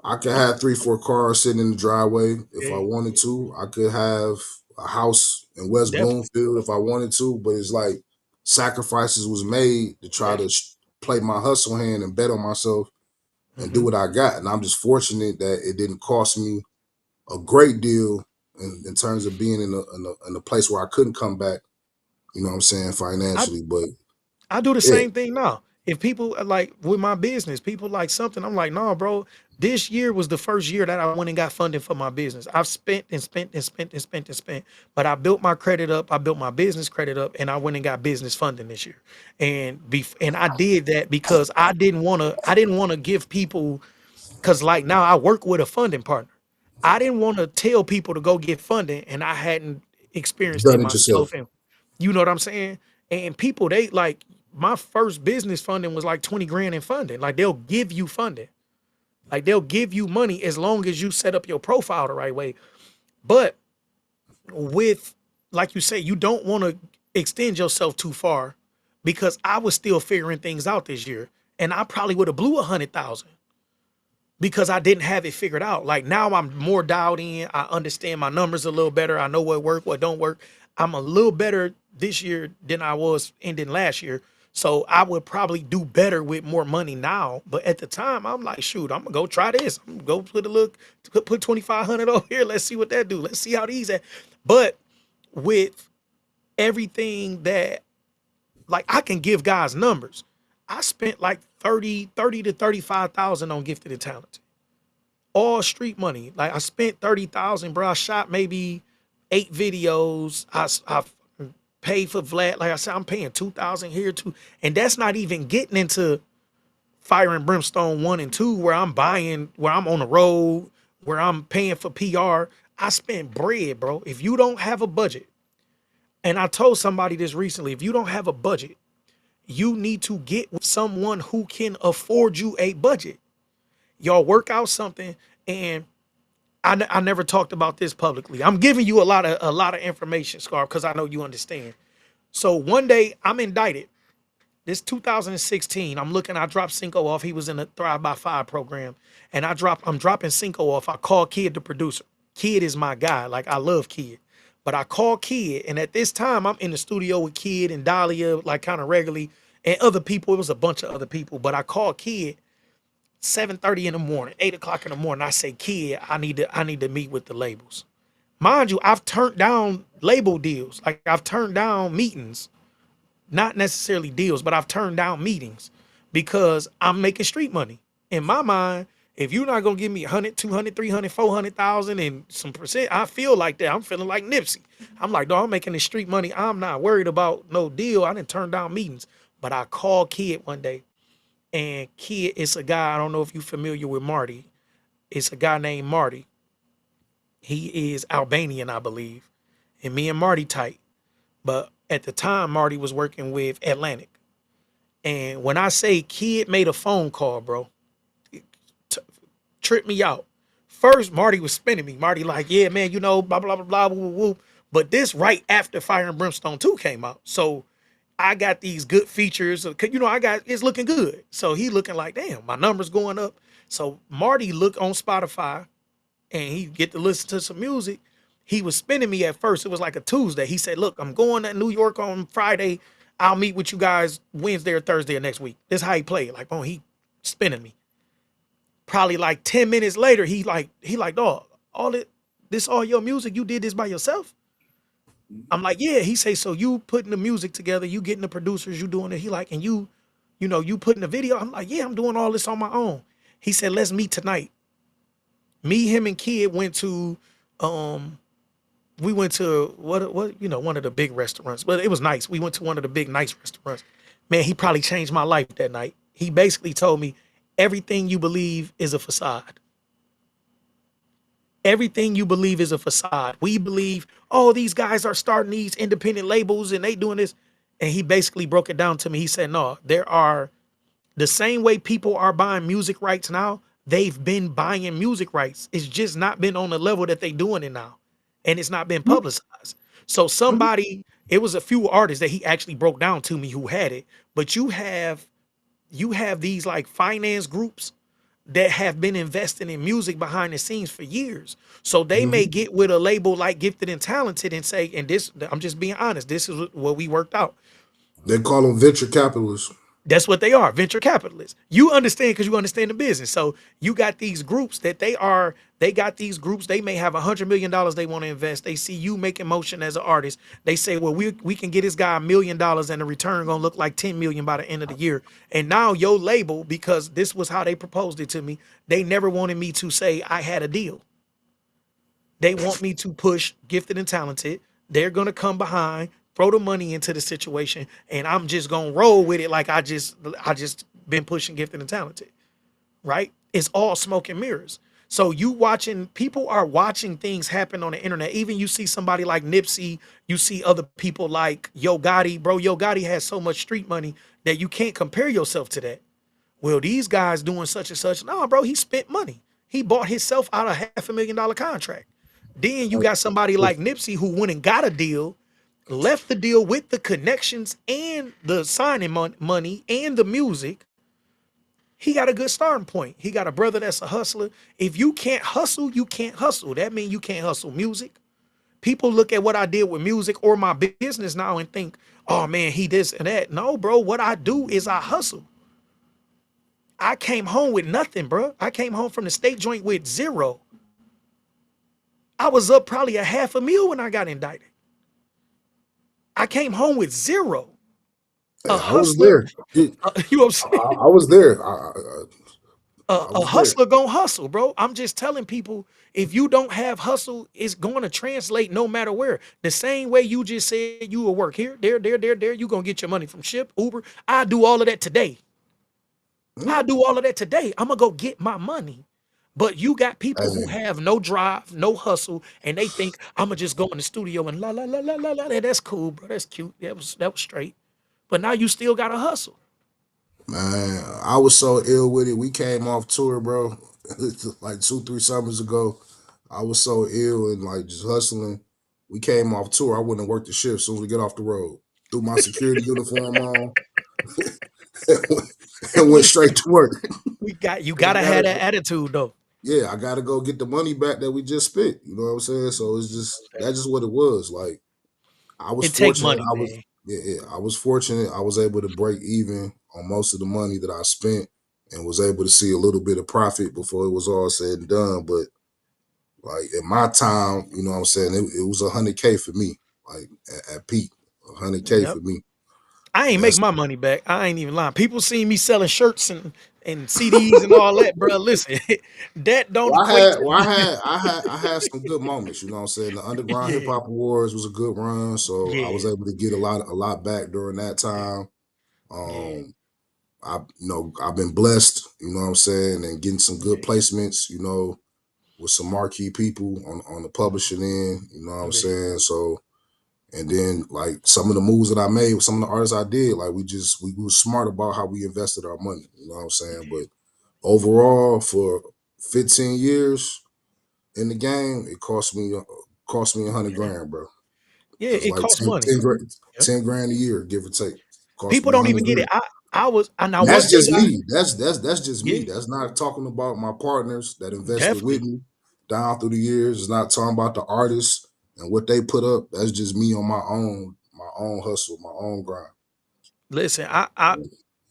I could have 3, 4 cars sitting in the driveway if I hey, wanted to. I could have a house in West definitely, Bloomfield if I wanted to. But it's like sacrifices was made to try to definitely. play my hustle hand and bet on myself and do Hmm. what I got. And I'm just fortunate that it didn't cost me a great deal in terms of being in a place where I couldn't come back. You know what I'm saying, I financially. But I do the yeah, same thing now. If people like with my business, people like something, I'm like, nah, bro. This year was the first year that I went and got funding for my business. I've spent and spent and spent and spent and spent, but I built my credit up. I built my business credit up, and I went and got business funding this year. And I did that because I didn't want to give people because like now I work with a funding partner. I didn't want to tell people to go get funding, and I hadn't experienced it done it yourself. myself. And you know what I'm saying? And people, they like my first business funding was like 20 grand in funding. Like they'll give you funding. Like they'll give you money as long as you set up your profile the right way. But with, like you say, you don't want to extend yourself too far because I was still figuring things out this year. And I probably would have blew 100,000 because I didn't have it figured out. Like now I'm more dialed in. I understand my numbers a little better. I know what work, what don't work. I'm a little better this year than I was ending last year. So I would probably do better with more money now. But at the time, I'm like, shoot, I'm gonna go try this. I'm gonna go put a look, put 2,500 over here. Let's see what that do. Let's see how these at. But with everything that, like, I can give guys numbers. I spent like 30 to 35,000 on gifted and talented, all street money. Like I spent 30,000, bro. I shot maybe 8 videos. I paid for Vlad. Like I said, I'm paying 2,000 here too, and that's not even getting into Fire and Brimstone 1 and 2, where I'm buying, where I'm on the road, where I'm paying for PR. I spent bread, bro. If you don't have a budget, and I told somebody this recently, if you don't have a budget, you need to get with someone who can afford you a budget. Y'all work out something, and I never talked about this publicly. I'm giving you a lot of information, Scar, because I know you understand. So one day I'm indicted. This 2016, I'm looking. I dropped Cinco off. He was in the Thrive by Five program, and I'm dropping Cinco off. I call Kid the producer. Kid is my guy. Like I love Kid, but I call Kid, and at this time I'm in the studio with Kid and Dahlia, like kind of regularly, and other people. It was a bunch of other people, but I call Kid 7:30 in the morning, 8 o'clock in the morning. I say, Kid, I need to meet with the labels. Mind you, I've turned down label deals. Like I've turned down meetings, not necessarily deals, but I've turned down meetings because I'm making street money. In my mind, if you're not gonna give me 100, 200, 300, 400,000 and some percent, I feel like that. I'm feeling like Nipsey. I'm like, dog, I'm making this street money. I'm not worried about no deal. I didn't turn down meetings. But I called Kid one day, and Kid, it's a guy, I don't know if you're familiar with Marty. It's a guy named Marty. He is Albanian, I believe. And me and Marty tight. But at the time, Marty was working with Atlantic. And when I say Kid made a phone call, bro, tripped me out. First, Marty was spinning me. Marty like, yeah, man, blah blah blah blah woo, woo, woo. But this right after Fire and Brimstone 2 came out. So I got these good features. I got it's looking good. So he looking like, damn, my numbers going up. So Marty look on Spotify and he get to listen to some music. He was spinning me at first. It was like a Tuesday. He said, look, I'm going to New York on Friday. I'll meet with you guys Wednesday or Thursday of next week. This is how he played. Like, oh, he spinning me. Probably like 10 minutes later, he like, dog, this all your music, you did this by yourself? I'm like, yeah. He say, so you putting the music together, you getting the producers, you doing it. He like, and you putting the video. I'm like, yeah, I'm doing all this on my own. He said, let's meet tonight. Me, him, and Kid went to um we went to one of the big restaurants, but it was nice. We went to one of the big nice restaurants. Man, he probably changed my life that night. He basically told me everything you believe is a facade. Everything you believe is a facade. We believe, oh, these guys are starting these independent labels and they doing this. And he basically broke it down to me. He said, no, there are the same way people are buying music rights now, they've been buying music rights. It's just not been on the level that they doing it now. And it's not been publicized. So it was a few artists that he actually broke down to me who had it. But you have these like finance groups that have been investing in music behind the scenes for years. So they may Mhm. get with a label like Gifted and Talented and say, and this, I'm just being honest, this is what we worked out. They call them venture capitalists. That's what they are, venture capitalists. You understand because you understand the business. So you got these groups that they got these groups. They may have $100 million they want to invest. They see you making motion as an artist. They say, well, we can get this guy $1 million and the return gonna look like 10 million by the end of the year. And now your label, because this was how they proposed it to me, they never wanted me to say I had a deal. They want me to push Gifted and Talented. They're gonna come behind, throw the money into the situation, and I'm just gonna roll with it like I just been pushing Gifted and Talented. Right? It's all smoke and mirrors. So people are watching things happen on the internet. Even you see somebody like Nipsey, you see other people like Yo Gotti, bro. Yo Gotti has so much street money that you can't compare yourself to that. Well, these guys doing such and such. No, bro, he spent money. He bought himself out a $500,000 contract. Then you got somebody like Nipsey who went and got a deal, left the deal with the connections and the signing money and the music. He got a good starting point. He got a brother that's a hustler. If you can't hustle, you can't hustle. That means you can't hustle music. People look at what I did with music or my business now and think, oh man, he this and that. No, bro, what I do is I hustle. I came home with nothing, bro. I came home from the state joint with zero. I was up probably a half a mil when I got indicted. I came home with zero. A Hey, I was hustler, there. you know what I'm saying? I was there. I A was there. hustler gonna hustle, bro. I'm just telling people, if you don't have hustle, it's going to translate no matter where. The same way you just said you will work here, there, you gonna get your money from Ship, Uber. I do all of that today. I Hmm? do all of that today. I'm gonna go get my money. But you got people who Hey, have no drive, no hustle, and they think I'm gonna just go in the studio and la la la la la la. That's cool, bro. That's cute. That was straight. But now you still gotta hustle. man, I was so ill with it. We came off tour, bro, like 2, 3 summers ago. I was so ill and like just hustling. We came off tour. I wouldn't have worked the shift as soon as we get off the road. Threw my security uniform on and went We straight to work. we got you Cause I gotta have gotta, that attitude though. yeah, I gotta go get the money back that we just spent. You know what I'm saying? So it's just that's just what it was. Like I was It take fortunate. money, I was man. yeah, I was fortunate. I was able to break even on most of the money that I spent and was able to see a little bit of profit before it was all said and done. But like in my time, you know what I'm saying, it was 100K for me, like at peak, 100K Yep. for me. I ain't And make that's my money back. I ain't even lying. People see me selling shirts and CDs and all that, bro. Listen, that don't well, equate to I had some good moments, you know what I'm saying? The Underground Hip yeah, Hop Awards was a good run, so I was yeah, able to get a lot back during that yeah, time. yeah, Um I've been blessed, you know what I'm saying, and getting some good yeah, placements, with some marquee people on the publishing end, you know what I'm yeah, saying? So and then like some of the moves that I made with some of the artists I did, like we were smart about how we invested our money, you know what I'm saying? yeah. But overall, for 15 years in the game, it cost me 100 grand, bro. Yeah, It's it like costs 10, money. 10 grand, Yep. 10 grand a year, give or take. Cost People me a don't hundred even get it. grand. I was and now And one that's thing just I me. That's just me. yeah, That's not talking about my partners that invested with definitely. me down through the years. It's not talking about the artists and what they put up. That's just me on my own hustle, my own grind. Listen, I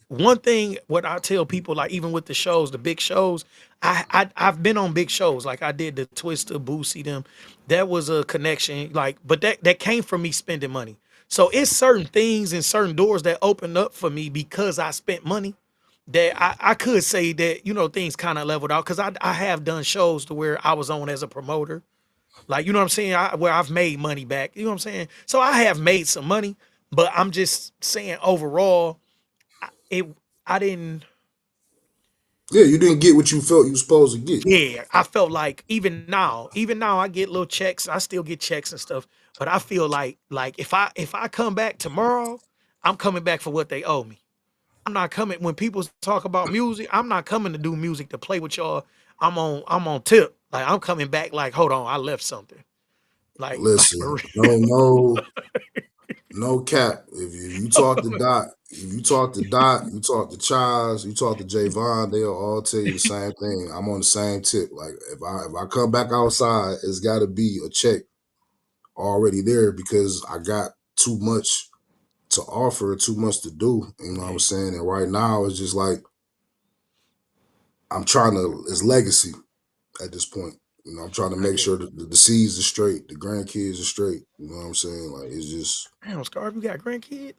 one thing what I tell people, like even with the shows, the big shows, I've been on big shows. Like I did the Twister, Boosie them. That was a connection. Like, but that came from me spending money. So it's certain things and certain doors that opened up for me because I spent money that I could say that, things kind of leveled out because I have done shows to where I was on as a promoter. Like, you know what I'm saying? Where I've made money back. You know what I'm saying? So I have made some money, but I'm just saying overall, it I didn't Yeah, you didn't get what you felt you was supposed to get. yeah, I felt like even now I get little checks. I still get checks and stuff, but I feel like if I come back tomorrow, I'm coming back for what they owe me. I'm not coming when people talk about music, I'm not coming to do music to play with y'all. I'm on tip. Like I'm coming back like, hold on, I left something. Like for Listen, real. no cap. If you talk to Dot, if you talk to Dot, you talk to Chaz, you talk to Javon, they'll all tell you the same thing. I'm on the same tip. Like if I come back outside, it's got to be a check already there because I got too much to offer, too much to do. You know what I'm Yeah, saying? And right now, it's just like I'm trying to. It's legacy at this point. I'm trying to I make get it. sure that the seeds are straight, the grandkids are straight. You know what I'm saying? Like it's just Damn, Scarb, you got a grandkid?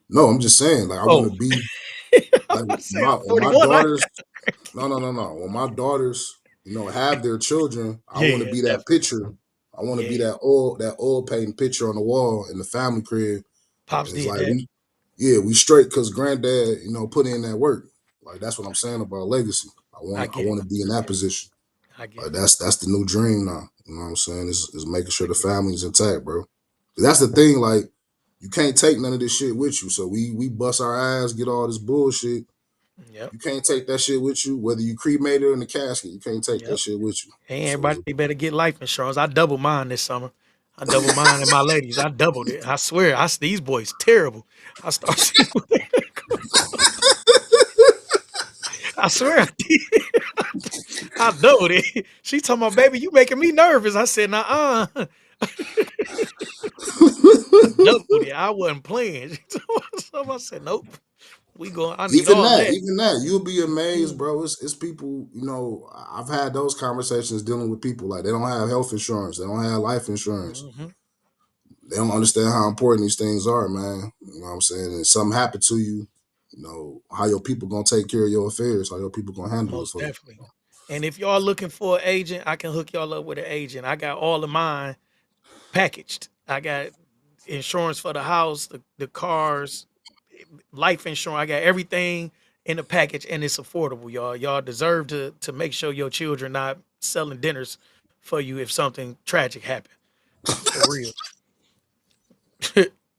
no. I'm just saying. Like I want Oh, to be I'm like about to say my I'm when my 41. I got daughters. a grandkid. No. When my daughters, have their children, I want to Yeah, be that definitely. picture. I want to be Yeah, that oil painting picture on the wall in the family crib. pops And it's did like that. we straight because granddad, put in that work. Like that's what I'm saying about legacy. I I want I get it. want to be in I that get it. position. I get Like it. that's the new dream now. You know what I'm saying? Is making I sure the get it. family's intact, bro. 'Cause that's the thing. Like you can't take none of this shit with you. So we bust our ass, get all this bullshit. Yep. You can't take that shit with you. Whether you cremate it or in the casket, you can't take that Yep. shit with you. Hey, So everybody better get life insurance. I doubled mine this summer. I doubled mine and my ladies. I doubled it. I swear. These boys terrible. I start seeing what they I swear I did. I doubled it. She told my baby, you making me nervous. I said, nah. I doubled it. I wasn't playing. She told me something. I said, nope. We going. I need even all that, that. even that, you'll be amazed, Mm, bro. It's people. I've had those conversations dealing with people like they don't have health insurance, they don't have life insurance. mhm. They don't understand how important these things are, man. You know what I'm saying? And something happened to you, how your people gonna take care of your affairs, how your people gonna handle it Most for you. definitely. And if y'all looking for an agent, I can hook y'all up with an agent. I got all of mine packaged. I got insurance for the house, the cars, life insurance. I got everything in the package and it's affordable, y'all. Y'all deserve to make sure your children not selling dinners for you if something tragic happened. For real.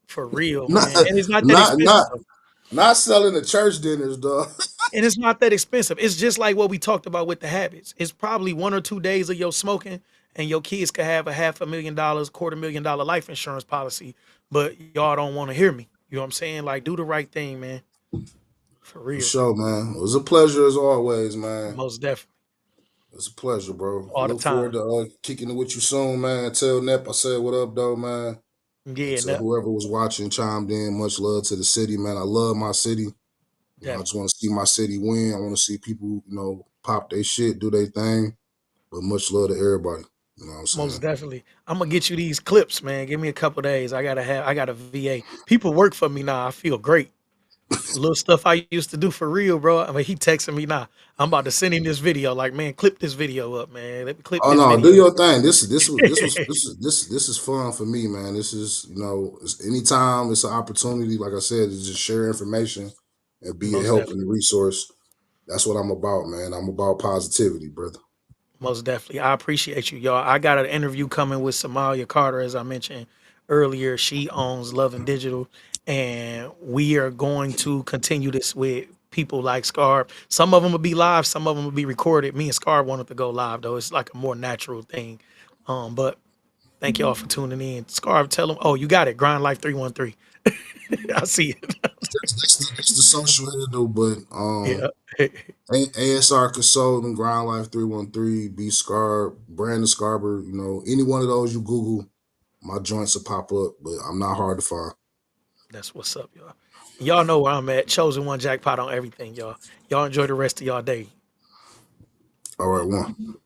For real, Not, man. And it's not that not, expensive not, though. not selling the church dinners, dog. And it's not that expensive. It's just like what we talked about with the habits. It's probably 1 or 2 days of your smoking, and your kids could have a $500,000, $250,000 life insurance policy, but y'all don't want to hear me. You know what I'm saying? Like, do the right thing, man. For For real. sure, man. It was a pleasure as always, man. Most definitely. It's a pleasure, bro. I All the look forward time. to kicking it with you soon, man. Tell Nep I said what up, though, man. And Yeah, to no, whoever was watching, chimed in. Much love to the city, man. I love my city. I just definitely. want to see my city win. I want to see people, pop their shit, do their thing. But much love to everybody. You know what I'm Most saying? definitely. I'm gonna get you these clips, man. Give me a couple days. I got a VA. People work for me now. I feel great. Little stuff I used to do for real, bro. I mean, he texting me now. I'm about to send him this video. Like, man, clip this video up, man. Let me clip Oh this no, do video. your thing. This is fun for me, man. This is anytime it's an opportunity, like I said, to just share information and be a Most help and definitely. a resource. That's what I'm about, man. I'm about positivity, brother. Most definitely. I appreciate you, y'all. I got an interview coming with Somalia Carter, as I mentioned earlier. She owns Love and Digital, and we are going to continue this with people like Scarb. Some of them will be live, some of them will be recorded. Me and Scarb wanted to go live though. It's like a more natural thing. But thank y'all for tuning in. Scarb, tell them. Oh, you got it. Grindlife 313. I see it. That's the social handle, but Yeah. ASR Consulting, Ground Life 313, B-Scarb, Brandon Scarber, any one of those you Google, my joints will pop up, but I'm not hard to find. That's what's up, y'all. Y'all know where I'm at. Chosen one jackpot on everything, y'all. Y'all enjoy the rest of y'all day. All right, one.